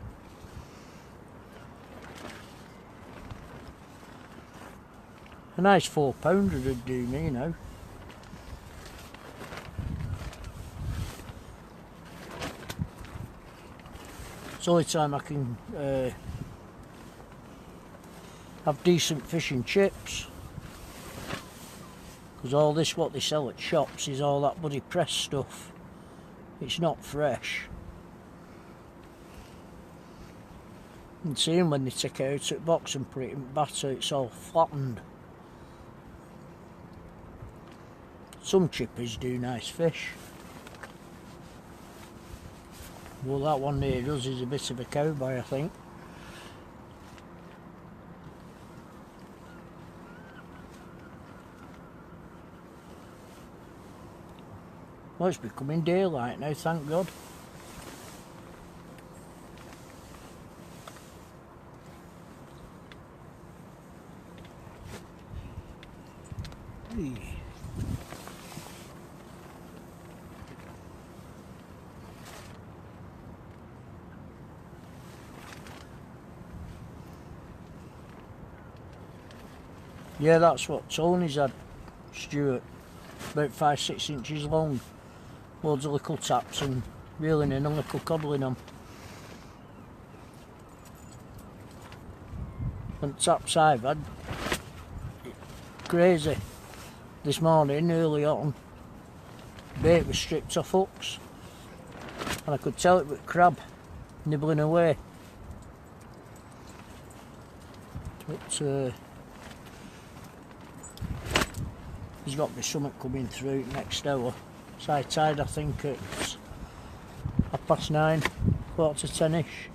A nice 4-pounder would do me now. It's the only time I can have decent fish and chips, because all this what they sell at shops is all that bloody press stuff. It's not fresh. And seeing when they take it out of the box and put it in batter, it's all flattened. Some chippers do nice fish. Well, that one there does is a bit of a cowboy, I think. Well, it's becoming daylight now, thank God. Hey. Yeah, that's what Tony's had, Stuart. About 5-6 inches long. Loads of little taps and reeling in and little coddling on. And taps I've had, crazy. This morning, early on, bait was stripped off hooks. And I could tell it was crab nibbling away. But there's got to be something coming through next hour. It's high tide, I think it's 9:30, 9:45-ish.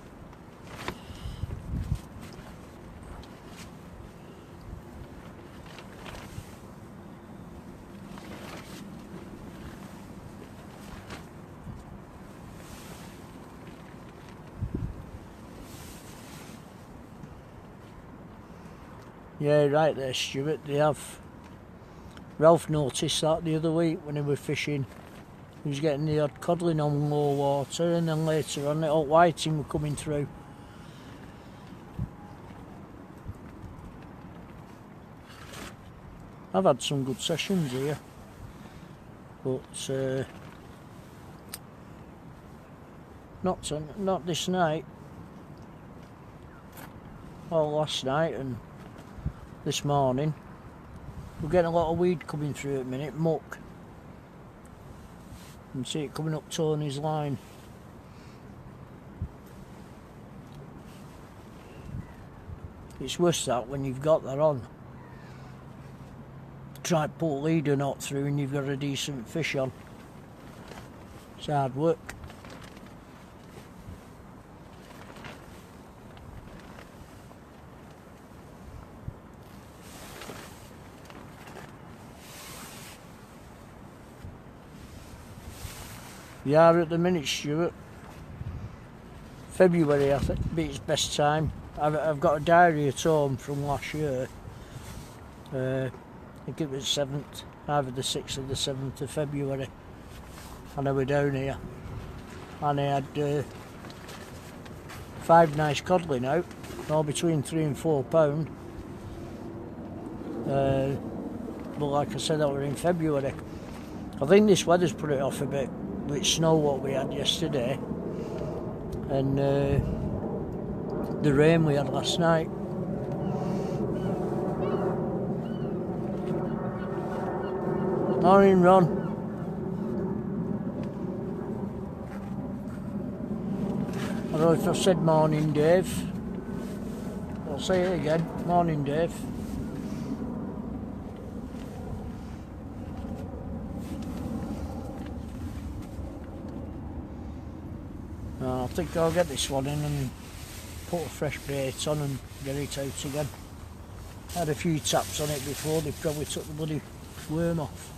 Yeah, right there, Stuart, they have. Ralph noticed that the other week when he was fishing. He was getting the odd codling on low water, and then later on the old whiting were coming through. I've had some good sessions here, but not this night. Well, last night and this morning. We're getting a lot of weed coming through at the minute, muck. You can see it coming up Tony's line. It's worse that when you've got that on. Try to pull leader knot through and you've got a decent fish on. It's hard work. We are at the minute, Stuart. February, I think, be its best time. I've got a diary at home from last year. I think it was 7th, either the 6th or the 7th of February. And I was down here. And I had 5 nice codling out, all between 3 and 4 pound. But like I said, that were in February. I think this weather's put it off a bit. With snow what we had yesterday and the rain we had last night. Morning, Ron. I don't know if I've said morning, Dave. I'll say it again. Morning, Dave. I think I'll get this one in and put a fresh bait on and get it out again. I had a few taps on it before, they probably took the bloody worm off.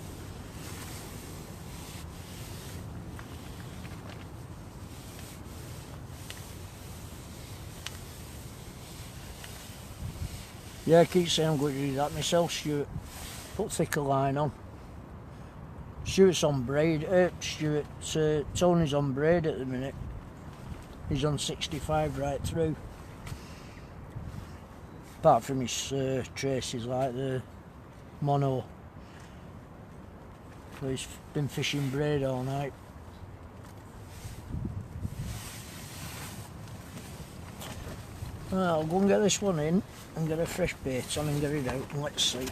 Yeah, I keep saying I'm going to do that myself, Stuart. Put thicker line on. Stuart's on braid, Tony's on braid at the minute. He's on 65 right through. Apart from his traces like the mono. So he's been fishing braid all night. Well, I'll go and get this one in and get a fresh bait on and get it out and let's see.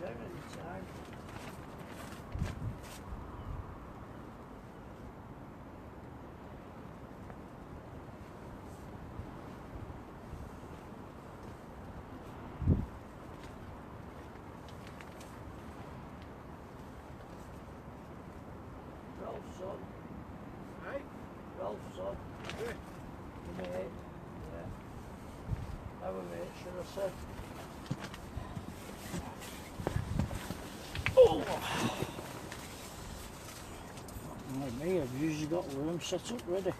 down any time. Ralph's son. Hey? Ralph's son. Yeah. The mate. Yeah. Our mate, should I say. Oh! Like me, I've usually got worms set up ready.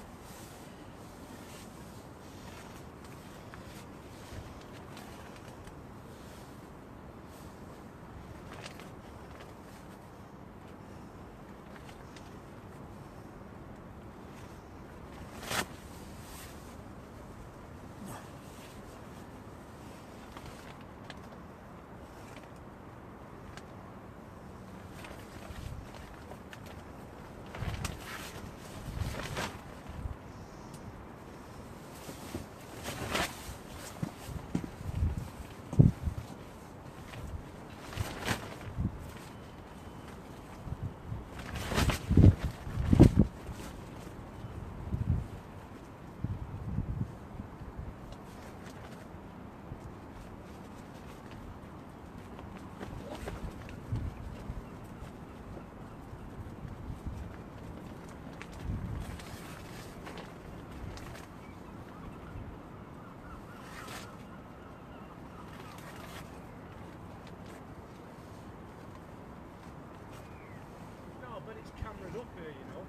I bet it's cameraed up here, you know.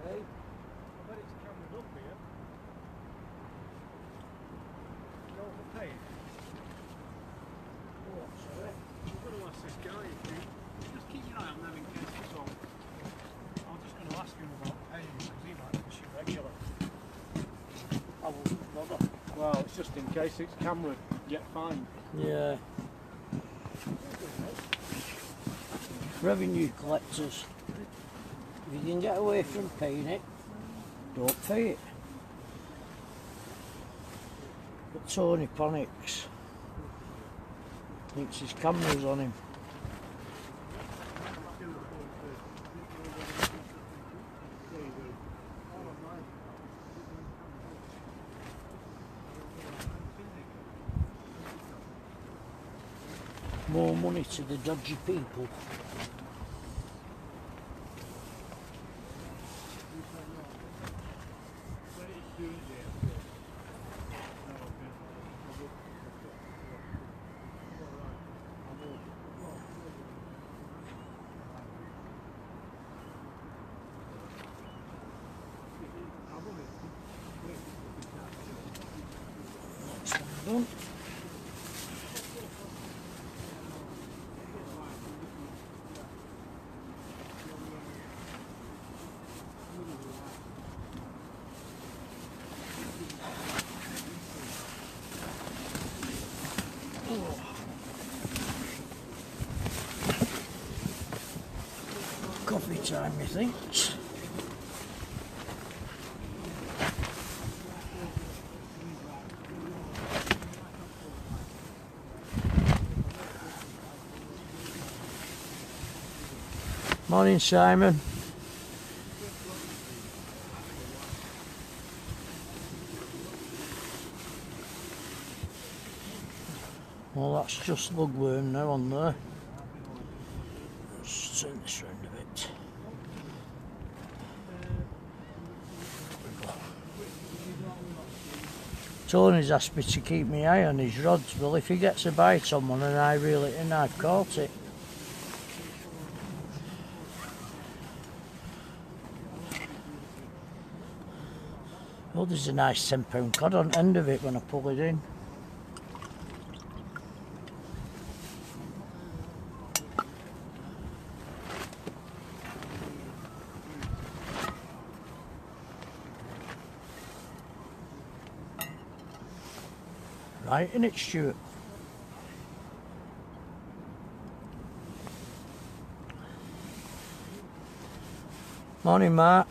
Hey? I bet it's cameraed up here. You know what they're paying? What, sorry? I'm going to ask this guy if you... Just keep your eye on them in case it's on. I'm just going to ask him about paying because he might fish it regular. I wouldn't bother. Well, it's just in case it's cameraed, get fined. Yeah. Revenue collectors. If you can get away from paying it, don't pay it. But Tony panics. Thinks his camera's on him. More money to the dodgy people. Next one done. Coffee time, methinks. Morning, Simon. Well, that's just lugworm now on there. Let's turn this round a bit. Tony's asked me to keep my eye on his rods. Well, if he gets a bite on one and I reel it in, I've caught it. Oh, there's a nice 10-pound cod on the end of it when I pull it in. Right, isn't it, Stuart? Morning, Mark.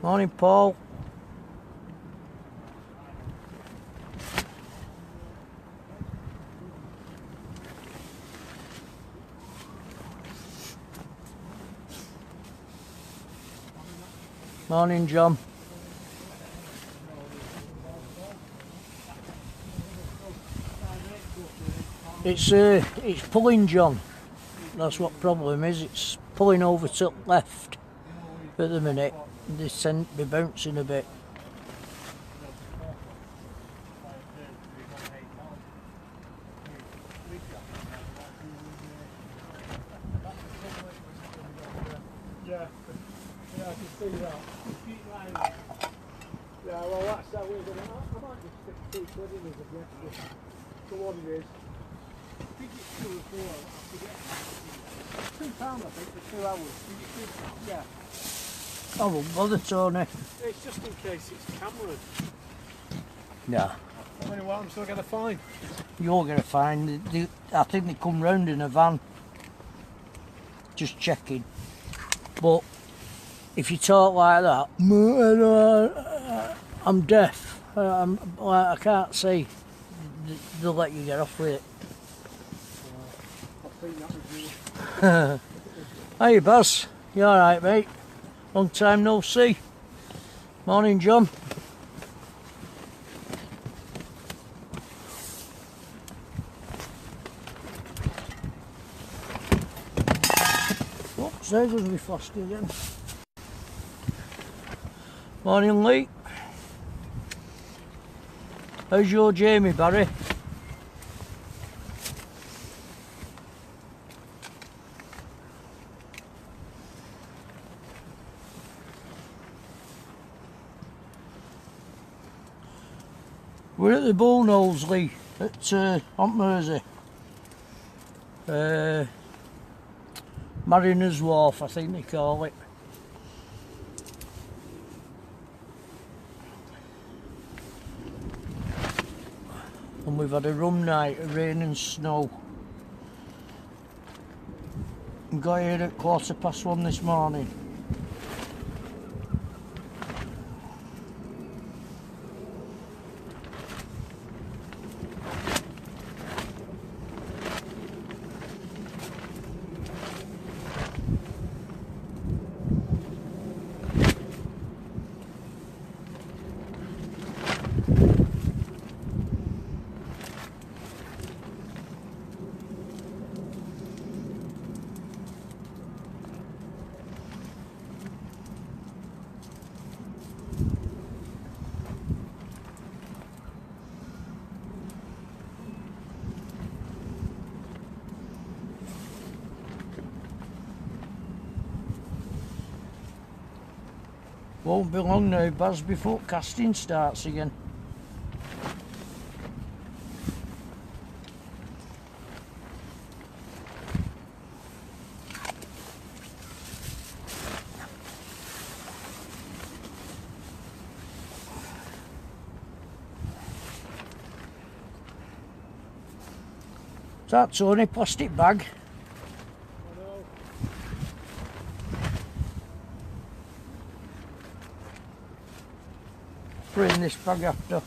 Morning, Paul. Morning, John. It's pulling, John. That's what problem is. It's pulling over to the left at the minute. They seem to be bouncing a bit. Yeah, I can see that. Yeah, well, that's how we're gonna. I might just stick 2 quid in as a gift for what it is. I think it's 2 or 4. I forget. £2, I think, for 2 hours. Yeah. Oh, well, bother, Tony. It's just in case it's Cameron. Yeah. I mean, what I'm still gonna find. You're going to find. I think they come round in a van. Just checking. But if you talk like that, I'm deaf. I can't see. They'll let you get off with it. I've seen that with you. Hey, Buzz. You alright, mate? Long time no see. Morning, John. Oops, there goes my flask again. Morning, Lee. How's your Jamie, Barry? We're at the Bullnose, Lee, at on Mersey. Mariner's Wharf, I think they call it. And we've had a rum night of rain and snow. We got here at 1:15 this morning. Won't be long now, Baz, before casting starts again. Is that Tony? Plastic bag? In this bag after.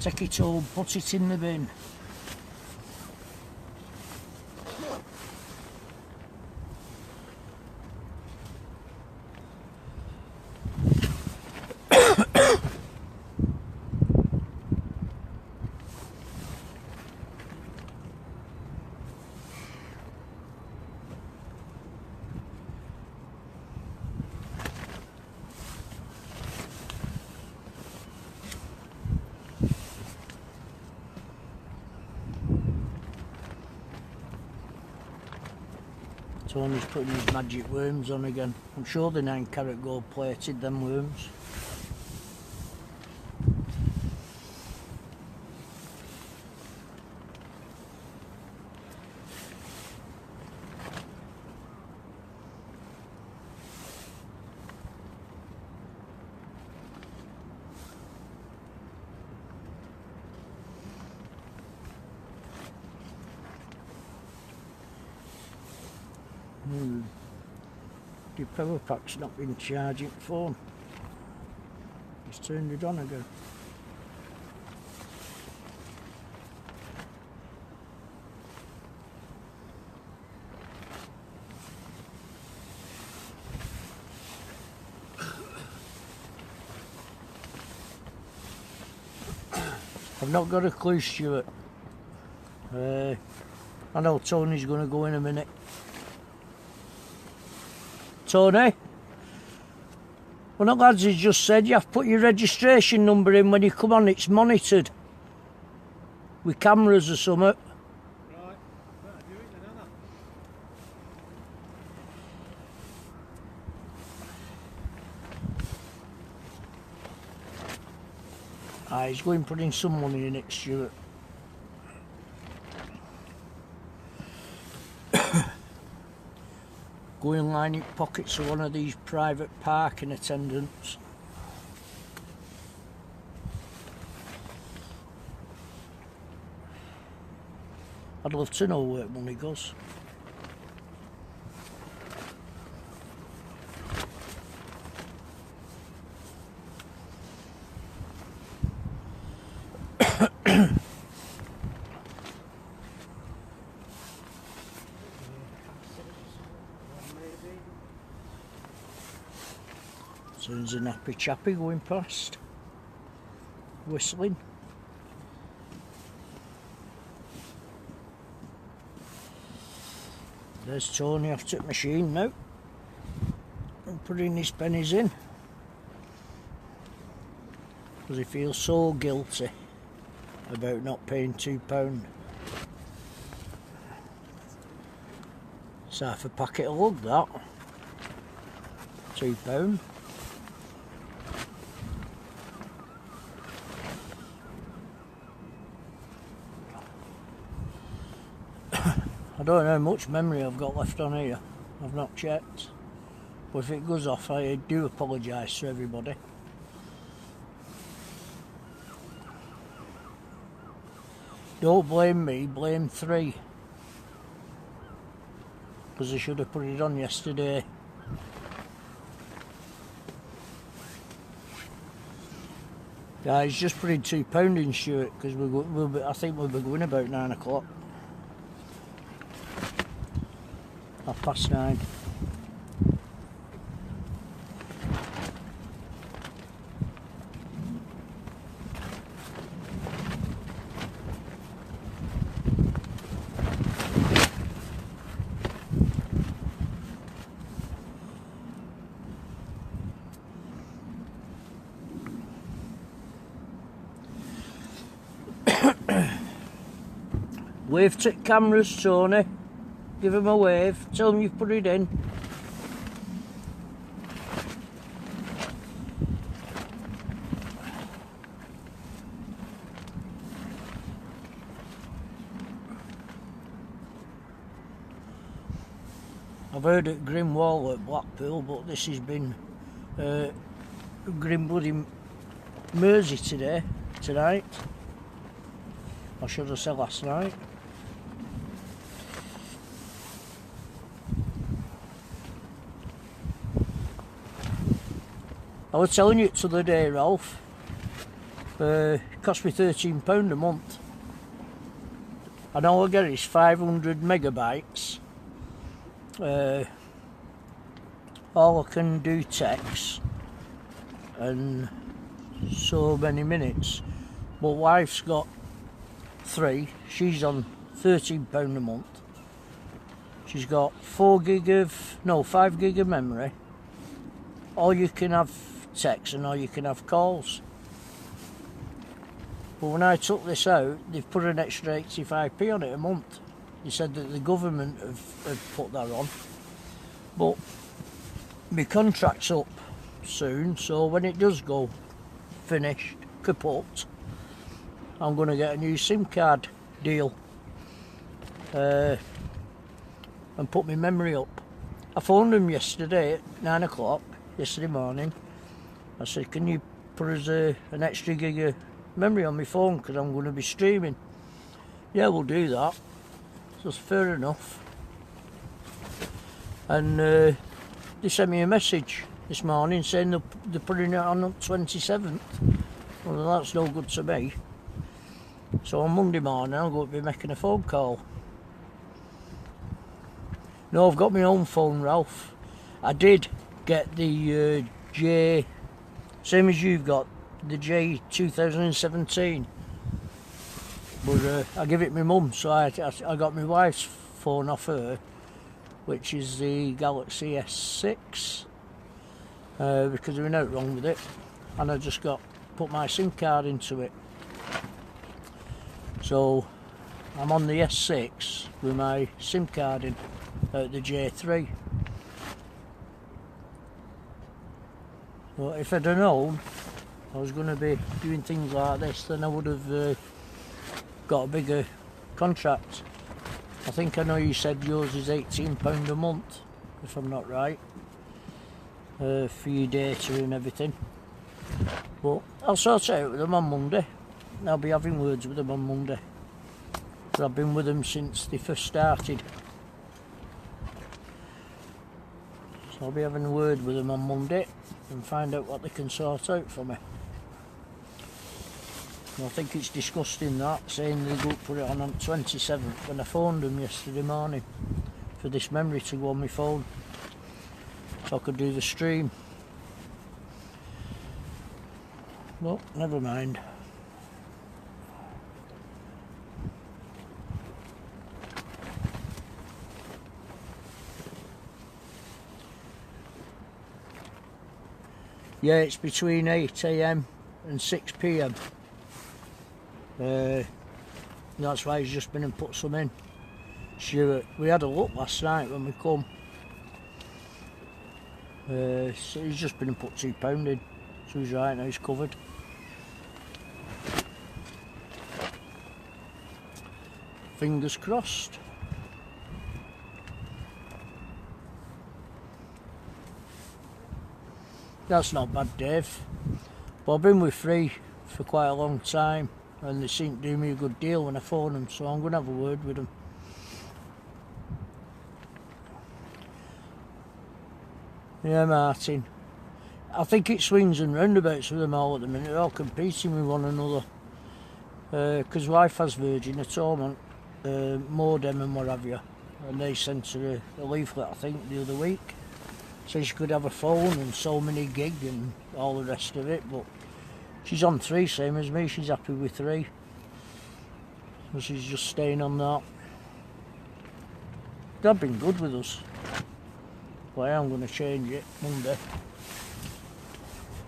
Take it home, put it in the bin. Tony's putting his magic worms on again. I'm sure they're 9 carat gold plated, them worms. The power pack's not been charging phone. He's turned it on again. I've not got a clue, Stuart. I know Tony's going to go in a minute. Tony? Well, the lads has just said you have to put your registration number in when you come on. It's monitored with cameras or something. Right, better do it then, Anna. He's going putting some money in it, Stuart. Go and line your pockets of one of these private parking attendants. I'd love to know where money goes. Sounds a nappy chappy going past, whistling. There's Tony after the machine now and putting his pennies in because he feels so guilty about not paying £2. It's half a packet of lug, that. £2. I don't know how much memory I've got left on here. I've not checked. But if it goes off, I do apologise to everybody. Don't blame me, blame 3. Because I should have put it on yesterday. Guys, just putting £2 in, Stuart, because I think we'll be going about 9 o'clock. 9:30. Wave to cameras, Tony. Give him a wave. Tell him you've put it in. I've heard at Grimwall at Blackpool, but this has been Grim bloody Mersey tonight. Or should I say last night? I was telling you the other day, Ralph, it cost me £13 a month. And all I get is 500 megabytes. All I can do text and so many minutes. But wife's got 3, she's on £13 a month. She's got 5 gig of memory. Or you can have text and or you can have calls. But when I took this out, they've put an extra 85p on it a month. They said that the government have put that on. But my contract's up soon, so when it does go finished, kaput, I'm going to get a new SIM card deal and put my memory up. I phoned them yesterday at 9 o'clock, yesterday morning. I said, can you put us an extra gig of memory on my phone because I'm going to be streaming? Yeah, we'll do that. So it's fair enough. And they sent me a message this morning saying they're putting it on the 27th. Well, that's no good to me. So on Monday morning I'm going to be making a phone call. No, I've got my own phone, Ralph. I did get the J, same as you've got, the J 2017. But I give it my mum, so I got my wife's phone off her, which is the Galaxy S6, because there was nothing wrong with it, and I just put my SIM card into it. So I'm on the S6 with my SIM card in at the J3. But if I'd have known I was going to be doing things like this, then I would have got a bigger contract. I think I know you said yours is £18 a month, if I'm not right, for your data and everything. But I'll sort it out with them on Monday. I'll be having words with them on Monday. But I've been with them since they first started. So I'll be having a word with them on Monday and find out what they can sort out for me. I think it's disgusting that, saying they go put it on the 27th, when I phoned them yesterday morning for this memory to go on my phone so I could do the stream. Well, never mind. Yeah, it's between 8 AM and 6 PM. That's why he's just been and put some in. Sure, we had a look last night when we come. So he's just been and put £2 in. So he's right now, he's covered. Fingers crossed. That's not bad, Dave. Well, I've been with Free for quite a long time, and they seem to do me a good deal when I phone them, so I'm going to have a word with them. Yeah, Martin. I think it swings and roundabouts with them all at the minute. They're all competing with one another. Because wife has Virgin at home, modem and what have you. And they sent her a leaflet, I think, the other week. So she could have a phone and so many gig and all the rest of it. But she's on 3, same as me. She's happy with 3. So she's just staying on that. They've been good with us. But I am going to change it Monday.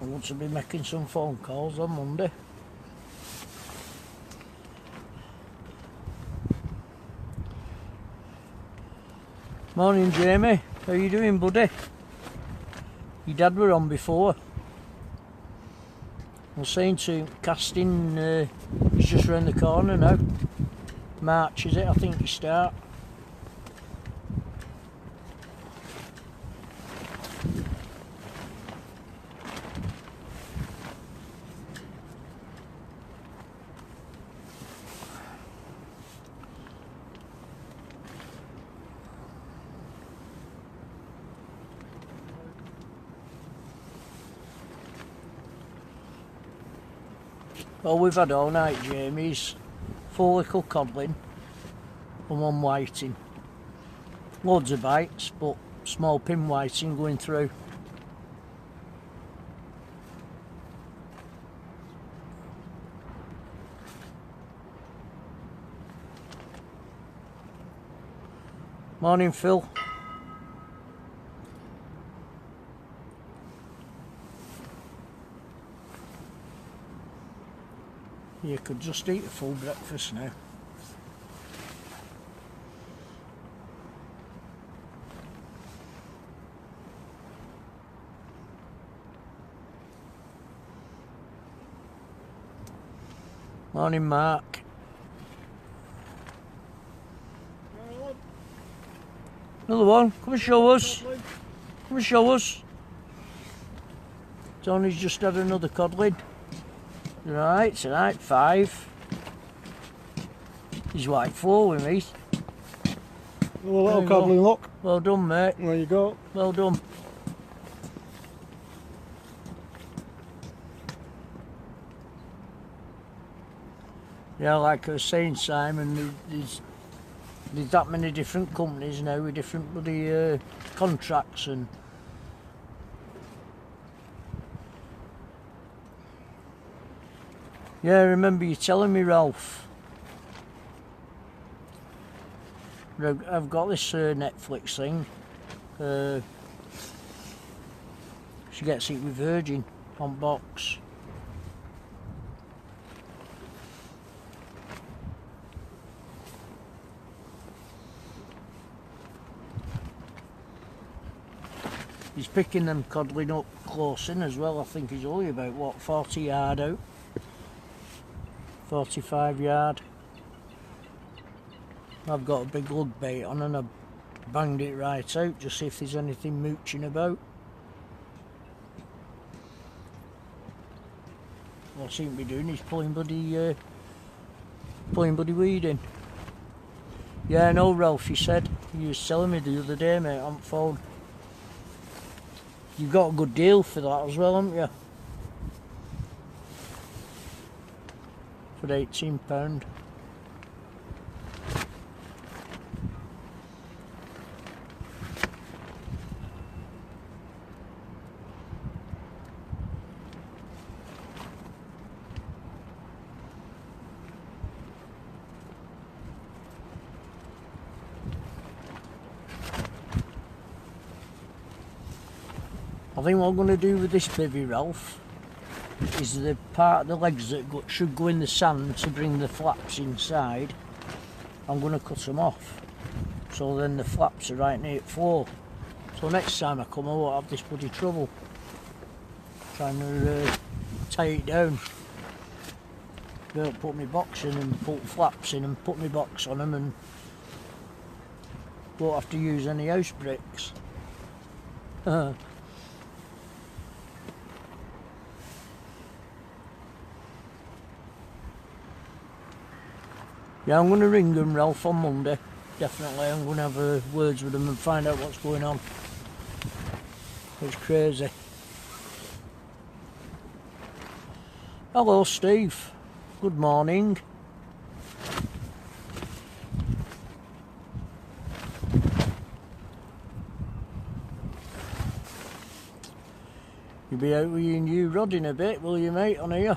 I want to be making some phone calls on Monday. Morning, Jamie. How you doing, buddy? Your dad were on before. I was saying to him, casting is just round the corner now. March, is it? I think you start. All we've had all night, Jamie's 4 little codling and 1 whiting. Loads of bites, but small pin whiting going through. Morning, Phil. You could just eat a full breakfast now. Morning, Mark. Another one. Come and show us. Come and show us. Tony's just had another codling. Right, tonight 5. He's white 4 with me. A little cobbling look. Well done, mate. There you go. Well done. Yeah, like I was saying, Simon, there's that many different companies now with different bloody contracts and. Yeah, I remember you telling me, Ralph. I've got this Netflix thing. She gets it with Virgin on box. He's picking them codling up close in as well. I think he's only about, what, 40 yard out? 45 yard. I've got a big lug bait on and I banged it right out just see if there's anything mooching about. What I seem to be doing is pulling bloody weed in. Yeah, no, Ralph, he said. He was telling me the other day, mate, on the phone. You got a good deal for that as well, haven't you? For £18. I think what I'm going to do with this bivvy, Ralph, is the part of the legs that should go in the sand to bring the flaps inside, I'm going to cut them off. So then the flaps are right near the floor. So next time I come I won't have this bloody trouble trying to tie it down. Don't put my box in and put flaps in and put my box on them and won't have to use any house bricks. Yeah, I'm going to ring them, Ralph, on Monday. Definitely, I'm going to have words with them and find out what's going on. It's crazy. Hello, Steve. Good morning. You'll be out with your new rod in a bit, will you, mate, on here?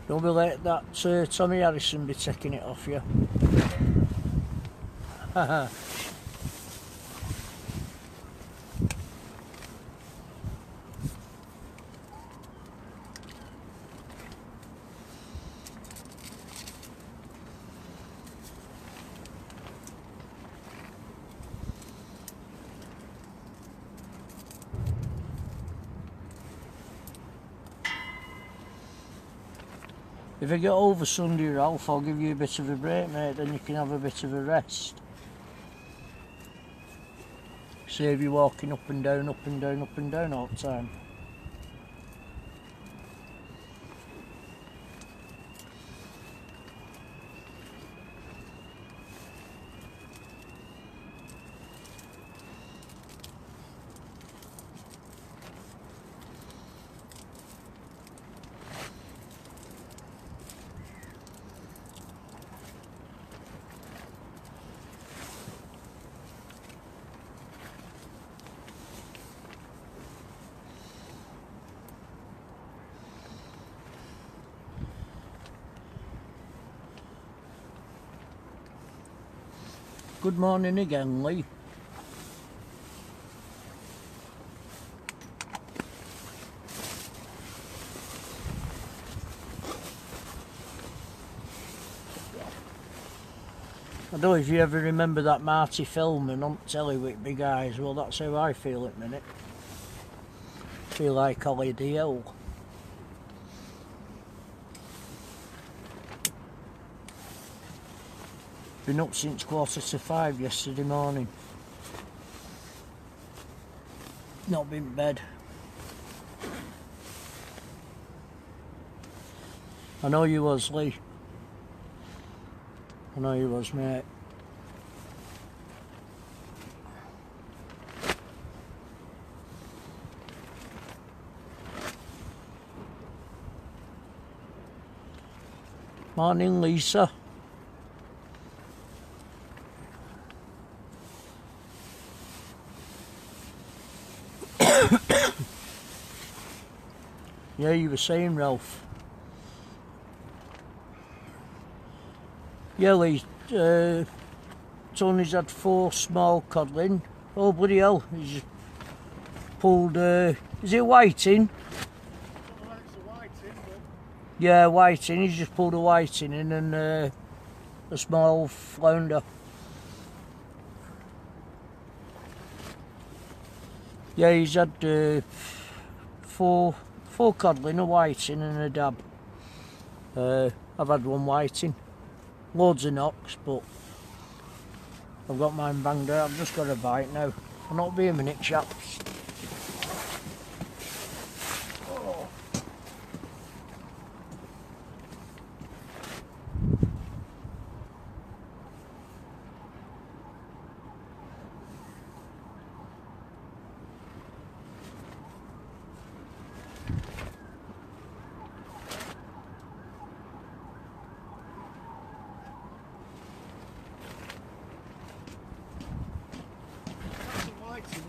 Don't be let that Tommy Harrison be taking it off you. If I get over Sunday, Ralph, I'll give you a bit of a break, mate, then you can have a bit of a rest. Save you walking up and down, up and down, up and down all the time. Good morning again, Lee. I don't know if you ever remember that Marty filming on telly with big eyes. Well, that's how I feel at the minute. Feel like Ollie DL. Been up since 4:45 yesterday morning. Not been in bed. I know you was, Lee. I know you was, mate. Morning, Lisa. Yeah, you were saying, Ralph. Yeah, Lee, Tony's had 4 small codling. Oh, bloody hell, he's just pulled, is it whiting? Yeah, whiting, he's just pulled a whiting in and a small flounder. Yeah, he's had 4 codling, a whiting and a dab. I've had 1 whiting. Loads of knocks, but I've got mine banged out. I've just got a bite now. I'll not be a minute, chaps. Oh.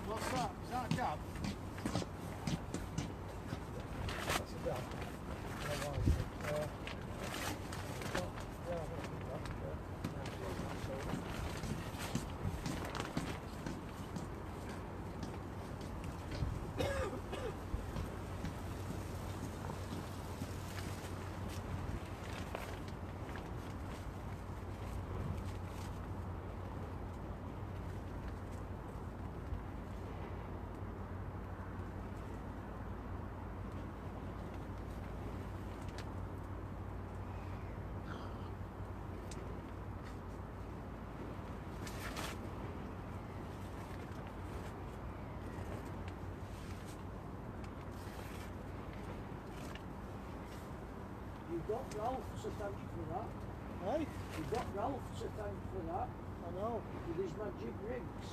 What's that? Is that a dab? That's a dab. You've got Ralph to thank for that. Hey? You've got Ralph to thank for that. I know. With his magic rigs.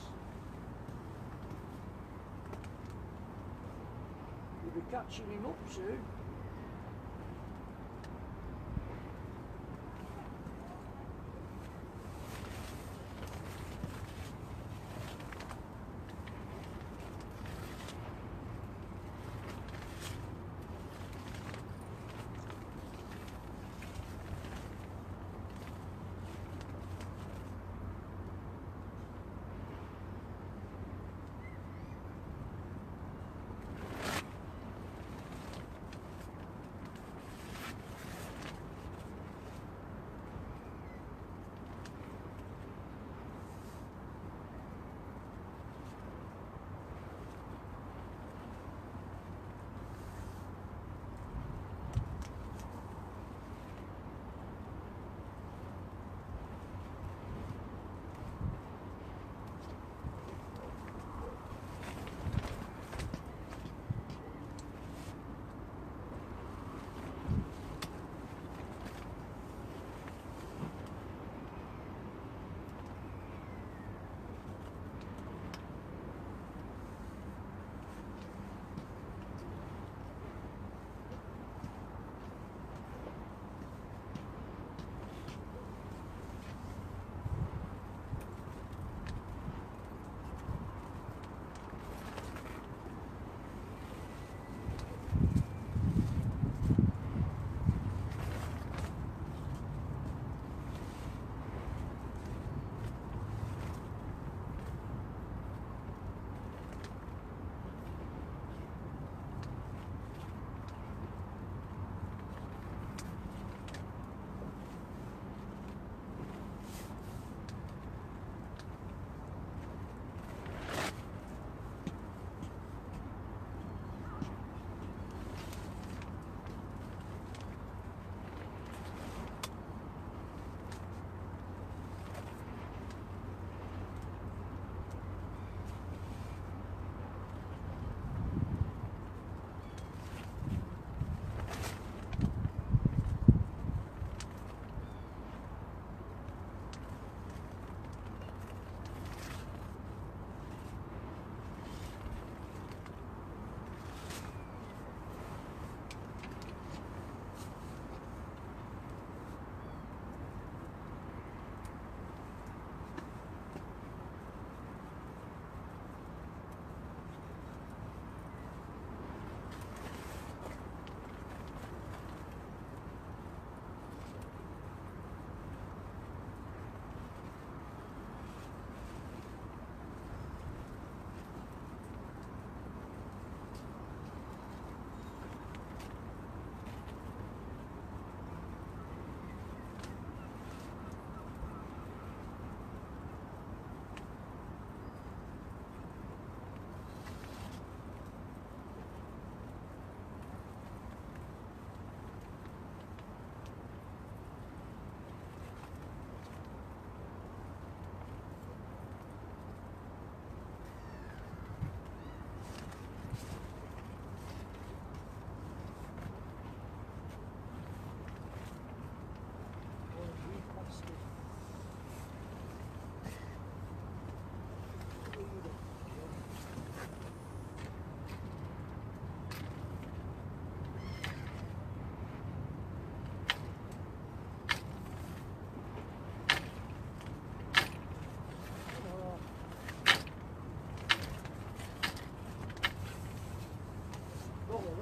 You'll be catching him up soon.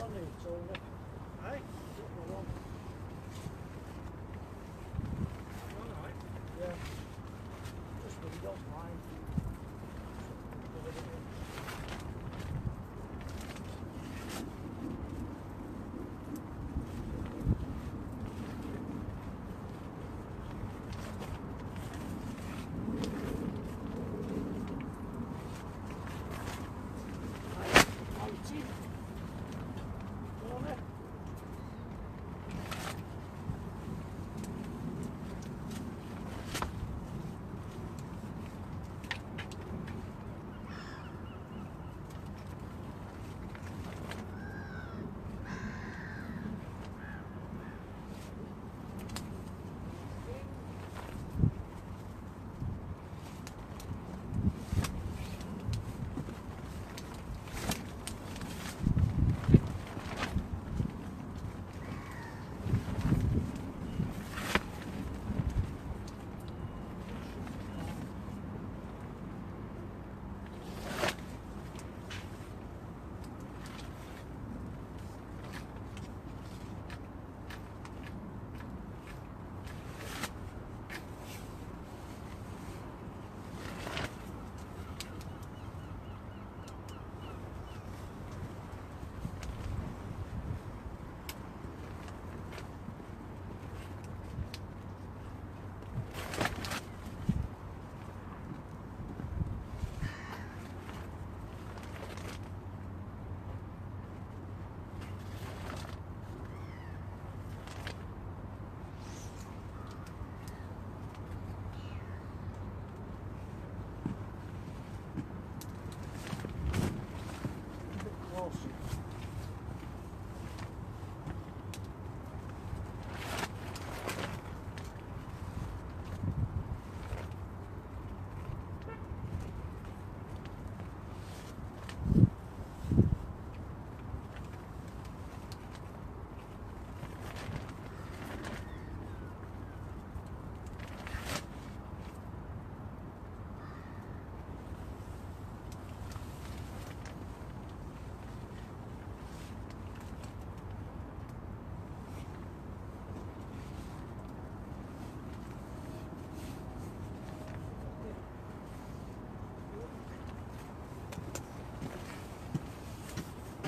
on here, Tony? Hey? What one? Alright. Yeah. Just when you don't mind.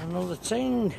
Another thing.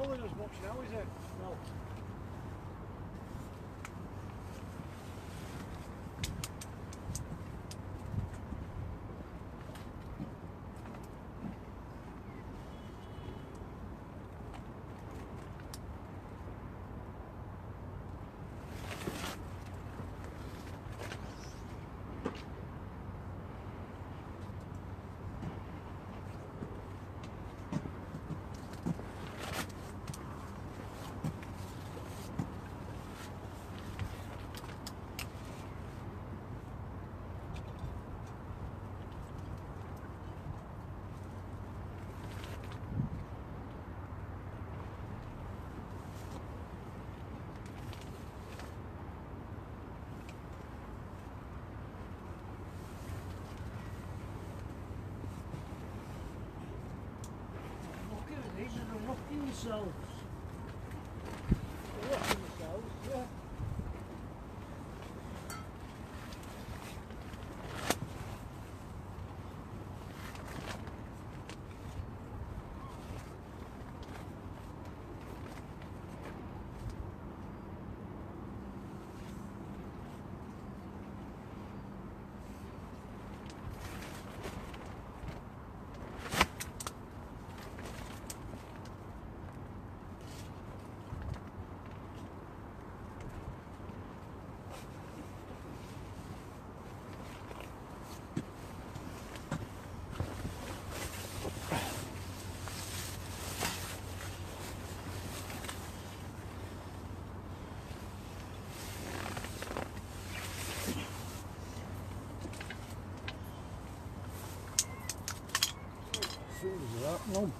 pulling as much now, is it? No. These are the rocking cells. They're rocking themselves, yeah. No.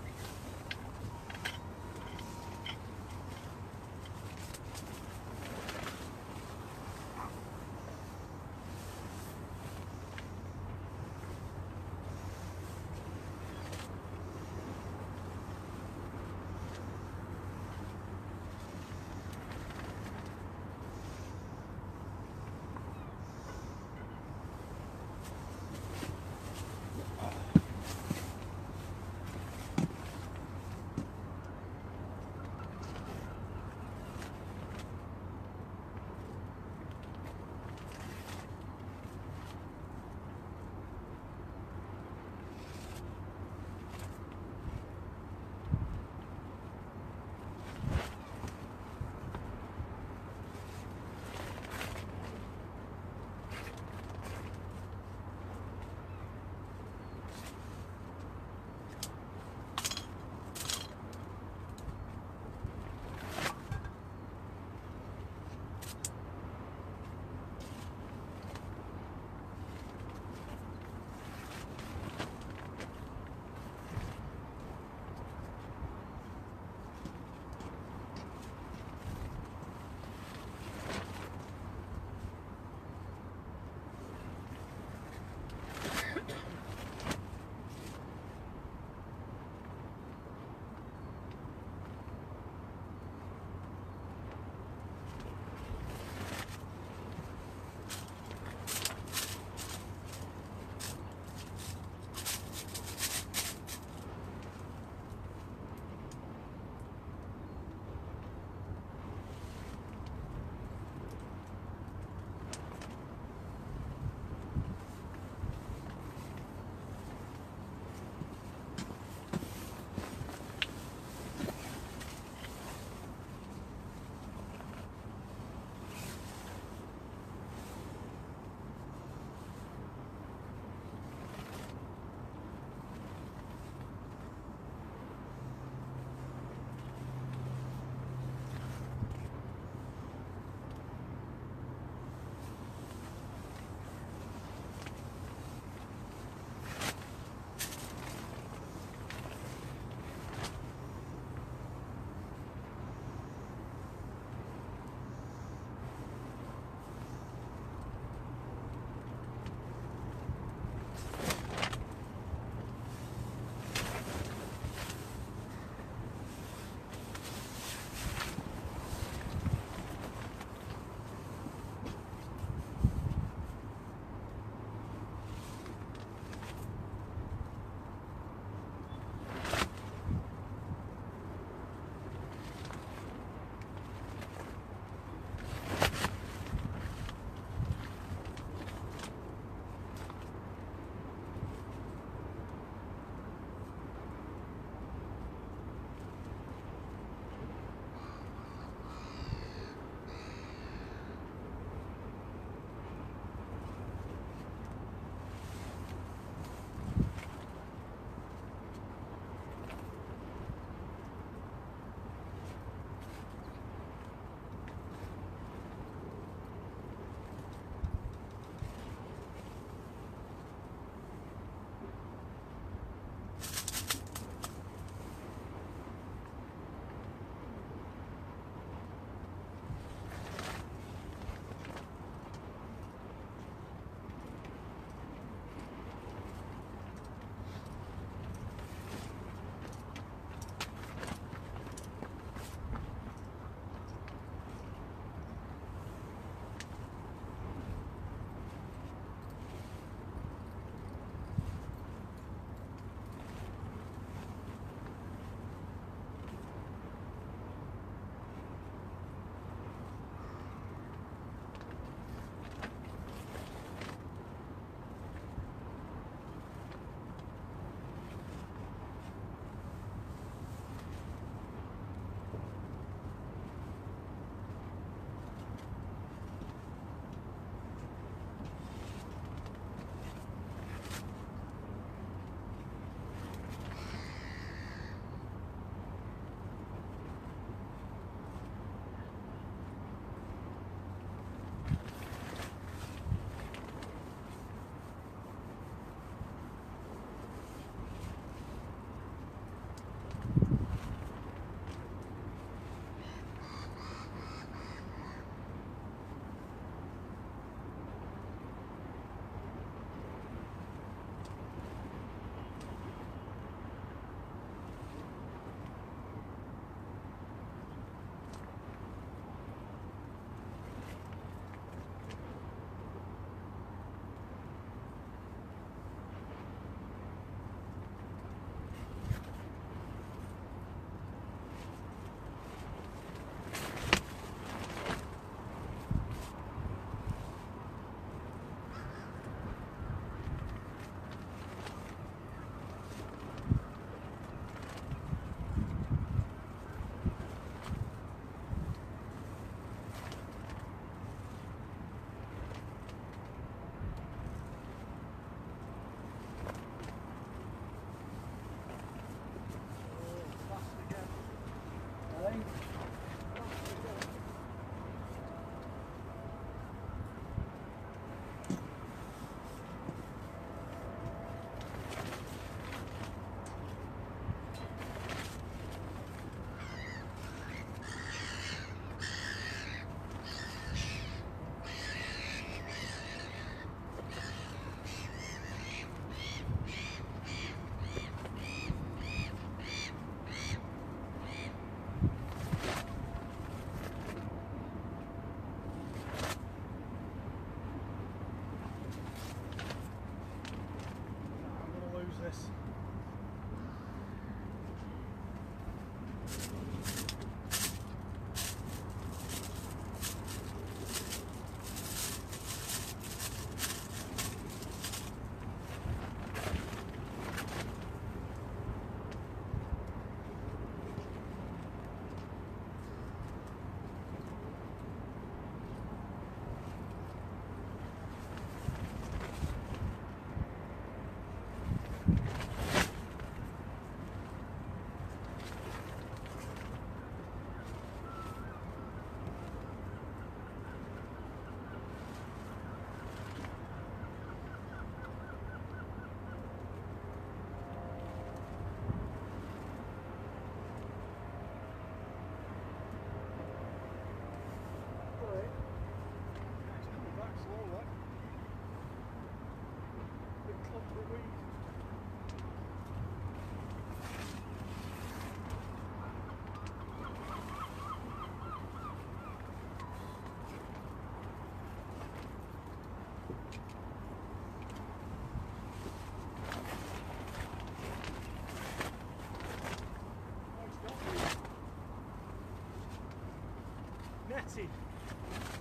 netting.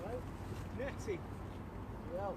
Right? Netting. Yeah.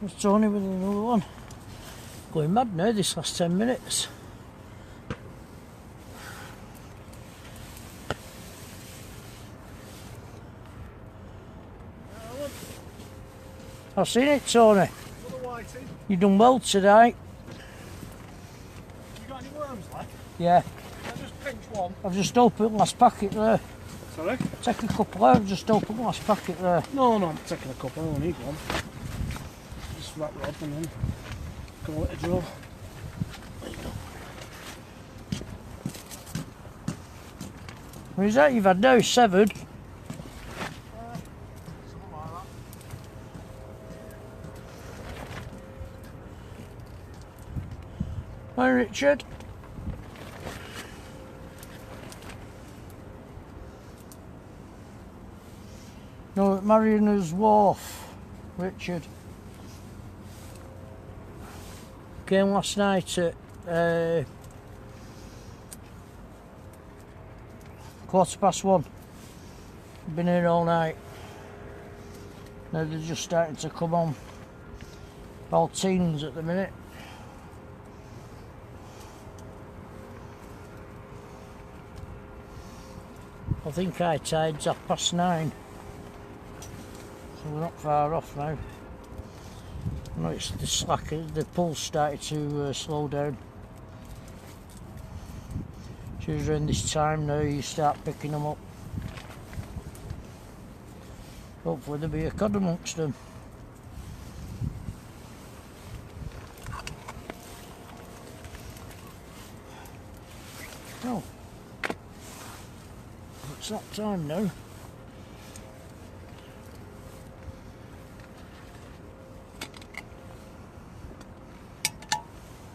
There's Tony with another one. Going mad now this last 10 minutes. I've seen it, Tony. You done well today. You got any worms left? Yeah. I just pinched one. I've just opened the last packet there. Sorry? Take a couple out, I've just opened the last packet there. No, I'm taking a couple, I only need one. Just that rod and then call it a draw. There you go. Where's that you've had now? 7? Something like that. Hi Richard. No, at Marioners Wharf, Richard. Came last night at 1:15. Been here all night. Now they're just starting to come on. All teens at the minute. I think high tide's 9:30. So we're not far off now. I know it's the slacker, the pull's started to slow down. It's usually around this time now you start picking them up. Hopefully there'll be a cod amongst them. Oh, it's that time now.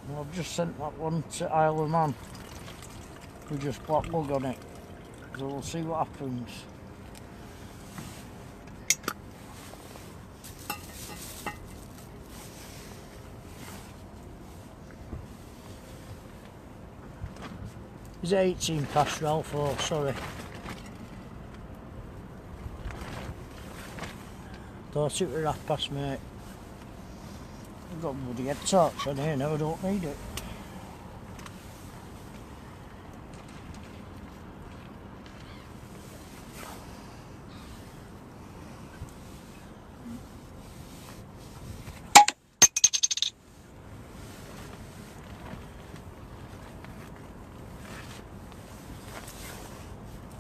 Well, I've just sent that one to Isle of Man. We just black lug on it. So we'll see what happens. Is it 18 past, Ralph? Oh, sorry. Thought it was 1/2 mate. I've got a bloody head torch on here now, I don't need it.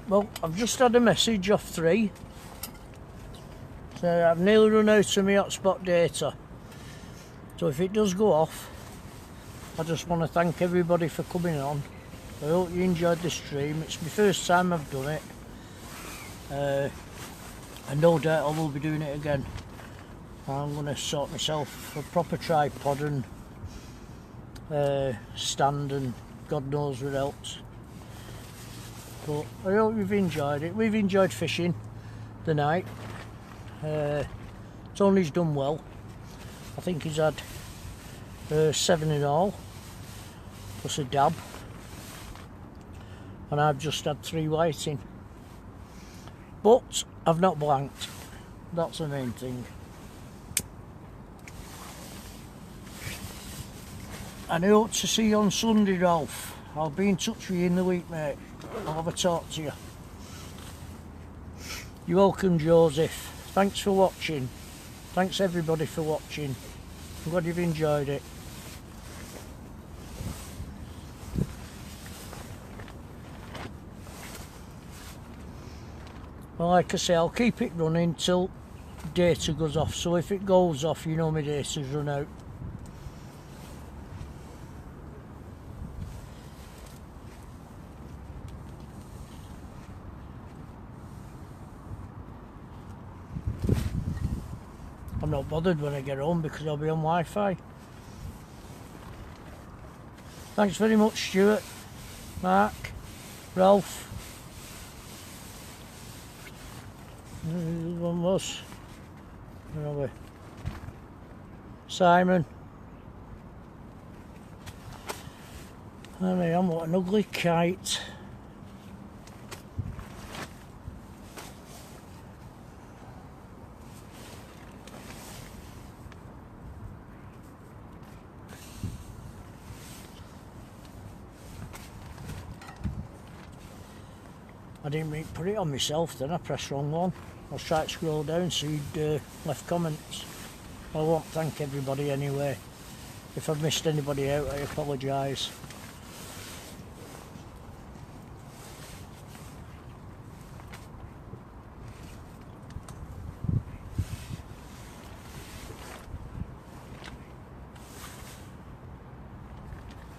Well, I've just had a message off 3. So I've nearly run out of my hotspot data. So if it does go off, I just want to thank everybody for coming on. I hope you enjoyed the stream. It's my first time I've done it. And no doubt I will be doing it again. I'm going to sort myself a proper tripod and stand and God knows what else. But I hope you've enjoyed it. We've enjoyed fishing the night. Tony's done well. I think he's had 7 in all, plus a dab. And I've just had 3 whiting. But I've not blanked. That's the main thing. And I hope to see you on Sunday, Ralph. I'll be in touch with you in the week, mate. I'll have a talk to you. You're welcome, Joseph. Thanks for watching. Thanks everybody for watching. I'm glad you've enjoyed it. Well, like I say, I'll keep it running till data goes off. So if it goes off, you know my data's run out. I'm not bothered when I get home because I'll be on Wi-Fi. Thanks very much, Stuart, Mark, Ralph. One was. Where are we? Simon. There I am, what an ugly kite. I didn't mean to put it on myself then, I pressed wrong one. I was trying to scroll down so you'd left comments. I won't thank everybody anyway. If I've missed anybody out, I apologise.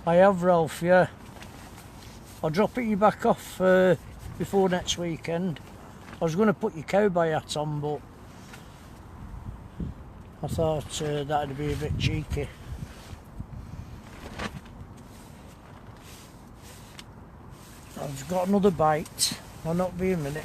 I have, Ralph, yeah. I'll drop it you back off before next weekend. I was going to put your cowboy hat on, but I thought that'd be a bit cheeky. I've got another bite. I'll not be a minute.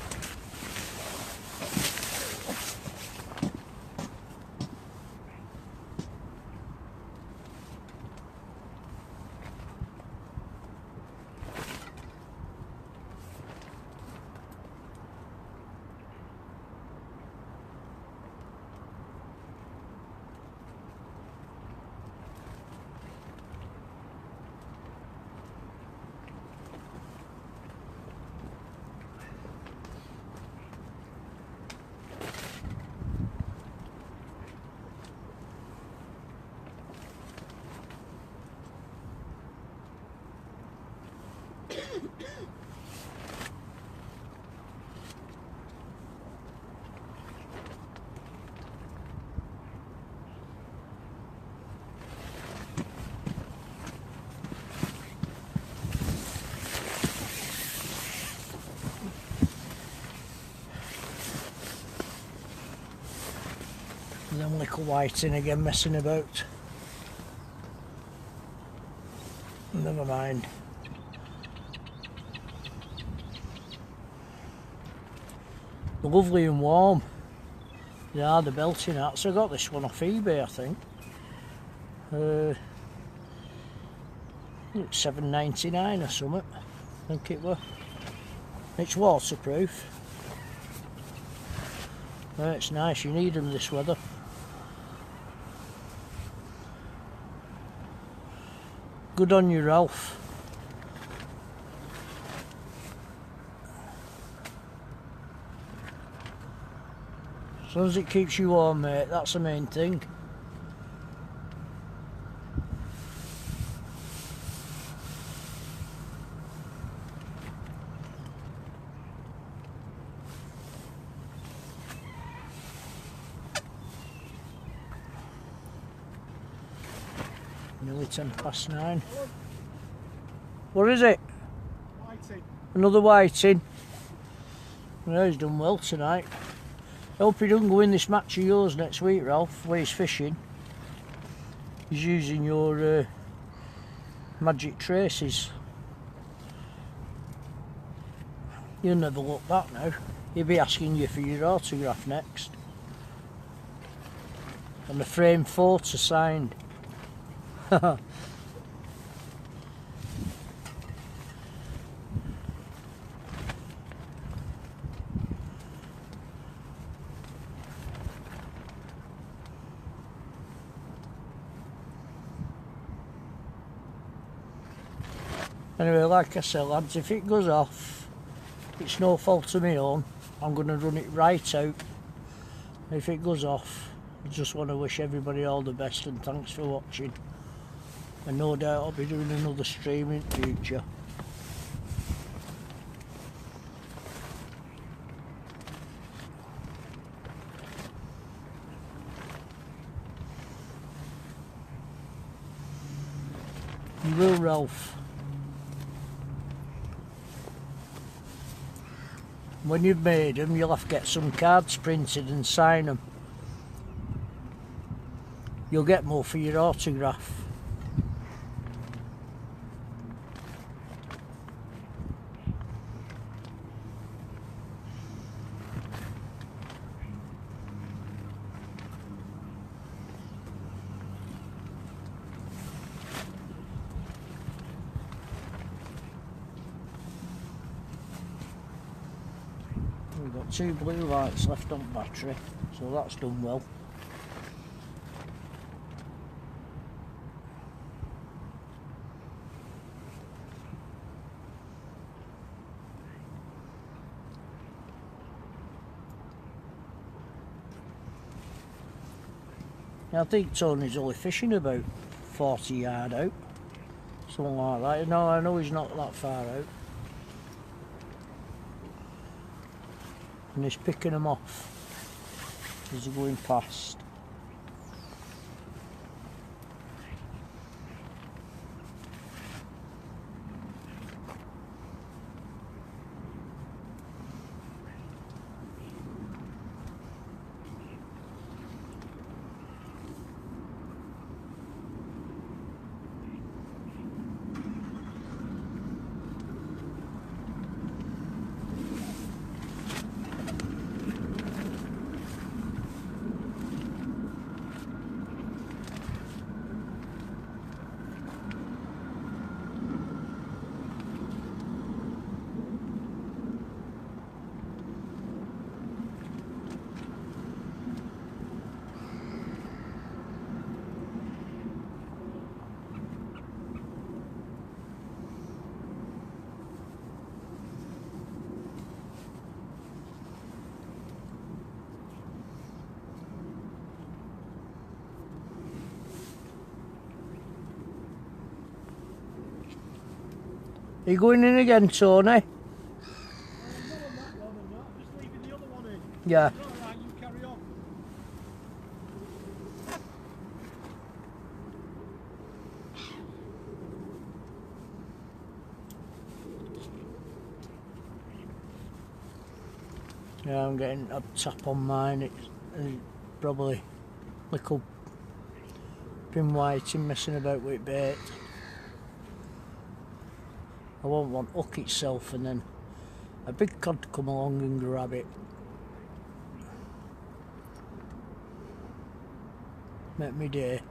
Them little whiting again messing about. Never mind. They're lovely and warm. They are, the belting hats. I got this one off eBay, I think. It's $7.99 or something. I think it was. It's waterproof. It's nice, you need them this weather. Good on you, Ralph. As long as it keeps you warm, mate, that's the main thing. Nearly 9:10. What is it? Whiting. Another whiting. Well, he's done well tonight. I hope he doesn't go in this match of yours next week, Ralph, where he's fishing. He's using your magic traces. You'll never look back now. He'll be asking you for your autograph next. And the frame photo signed. Anyway, like I said, lads, if it goes off, it's no fault of my own. I'm going to run it right out. If it goes off, I just want to wish everybody all the best and thanks for watching. And no doubt I'll be doing another stream in the future. You will, Ralph. When you've made them, you'll have to get some cards printed and sign them. You'll get more for your autograph. We've got 2 blue lights left on battery, so that's done well. I think Tony's only fishing about 40 yard out. Something like that. No, I know he's not that far out. And he's picking them off as they're going past. Are you going in again, Tony? Not on that one and that, I'm just leaving the other one in. Yeah. Alright, you carry on. Yeah, I'm getting a tap on mine. It's probably little pin whiting messing about with bait. I won't want hook itself and then a big cod to come along and grab it. Make me day.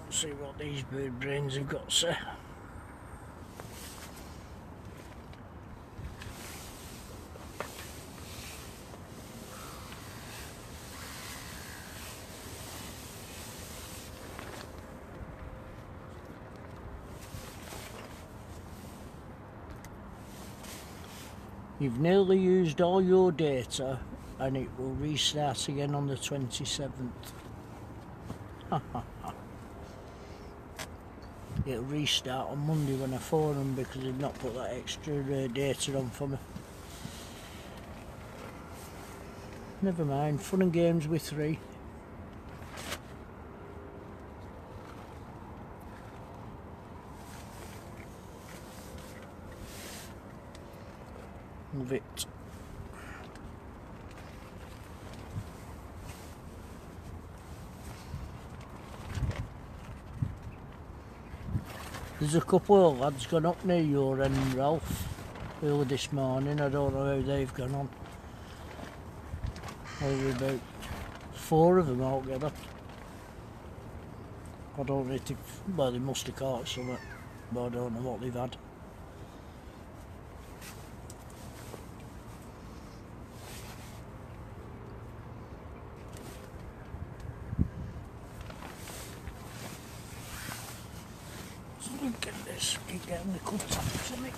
See what these bird brains have got to say. You've nearly used all your data and it will restart again on the 27th. It'll restart on Monday when I phone them because they've not put that extra data on for me. Never mind, fun and games with 3. Love it. There's a couple of lads gone up near your end, Ralph, early this morning. I don't know how they've gone on. There were about 4 of them altogether. I don't know if, well, they must have caught something, but I don't know what they've had. Look at this, keep getting the cut up to me.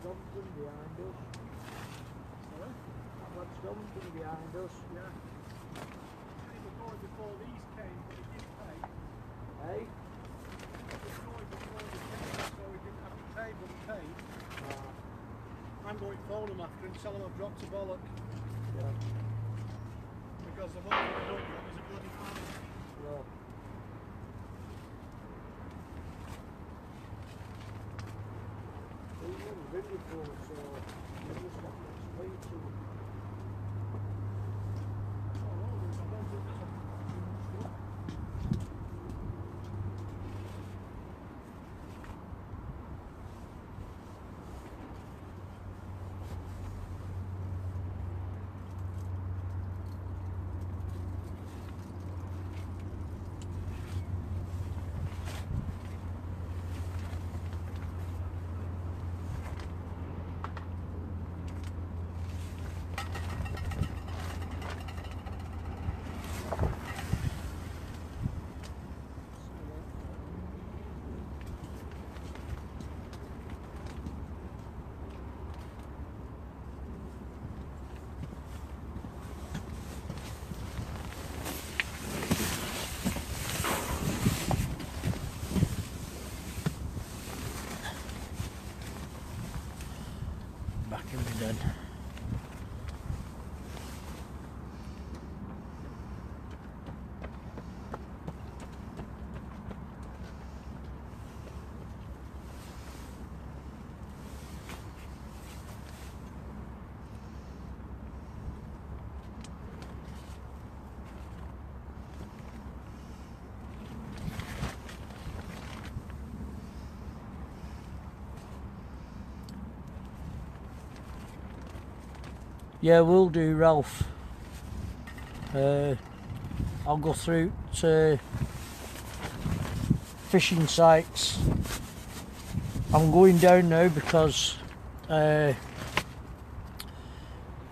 Johnson behind us. Sorry? That lad's Johnson behind us. Yeah. He was going before these came, but he didn't pay. Hey? He was going before they came, so he didn't have to pay, but he paid. I'm going to phone him after and tell him I've dropped a bollock. Yeah. Because the one thing I don't want is a bloody fan. Well. He's never been before, so you just have to explain to him. Oh, well, I don't think there's a... Back in the den. Yeah, we'll do, Ralph. I'll go through to fishing sites. I'm going down now because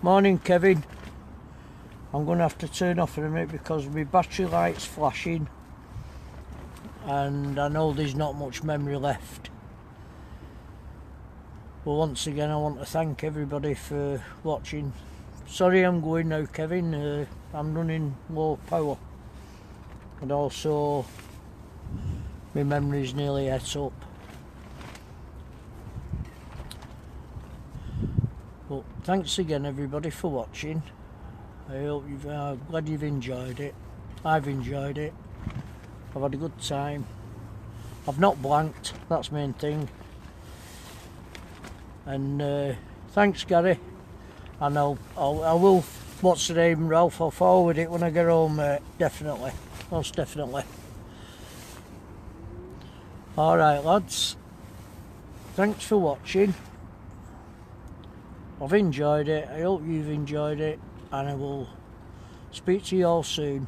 morning, Kevin. I'm going to have to turn off in a minute because my battery light's flashing and I know there's not much memory left. Well, once again I want to thank everybody for watching. Sorry I'm going now, Kevin. I'm running low power and also my memory's nearly ate up. But thanks again everybody for watching. I hope I'm glad you've enjoyed it. I've enjoyed it. I've had a good time. I've not blanked, that's the main thing. And thanks, Gary. And I will, what's the name, Ralph? I'll forward it when I get home, definitely. Most definitely. Alright, lads. Thanks for watching. I've enjoyed it. I hope you've enjoyed it. And I will speak to you all soon.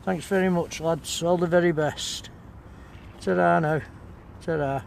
Thanks very much, lads. All the very best. Ta-ra now. Ta-ra.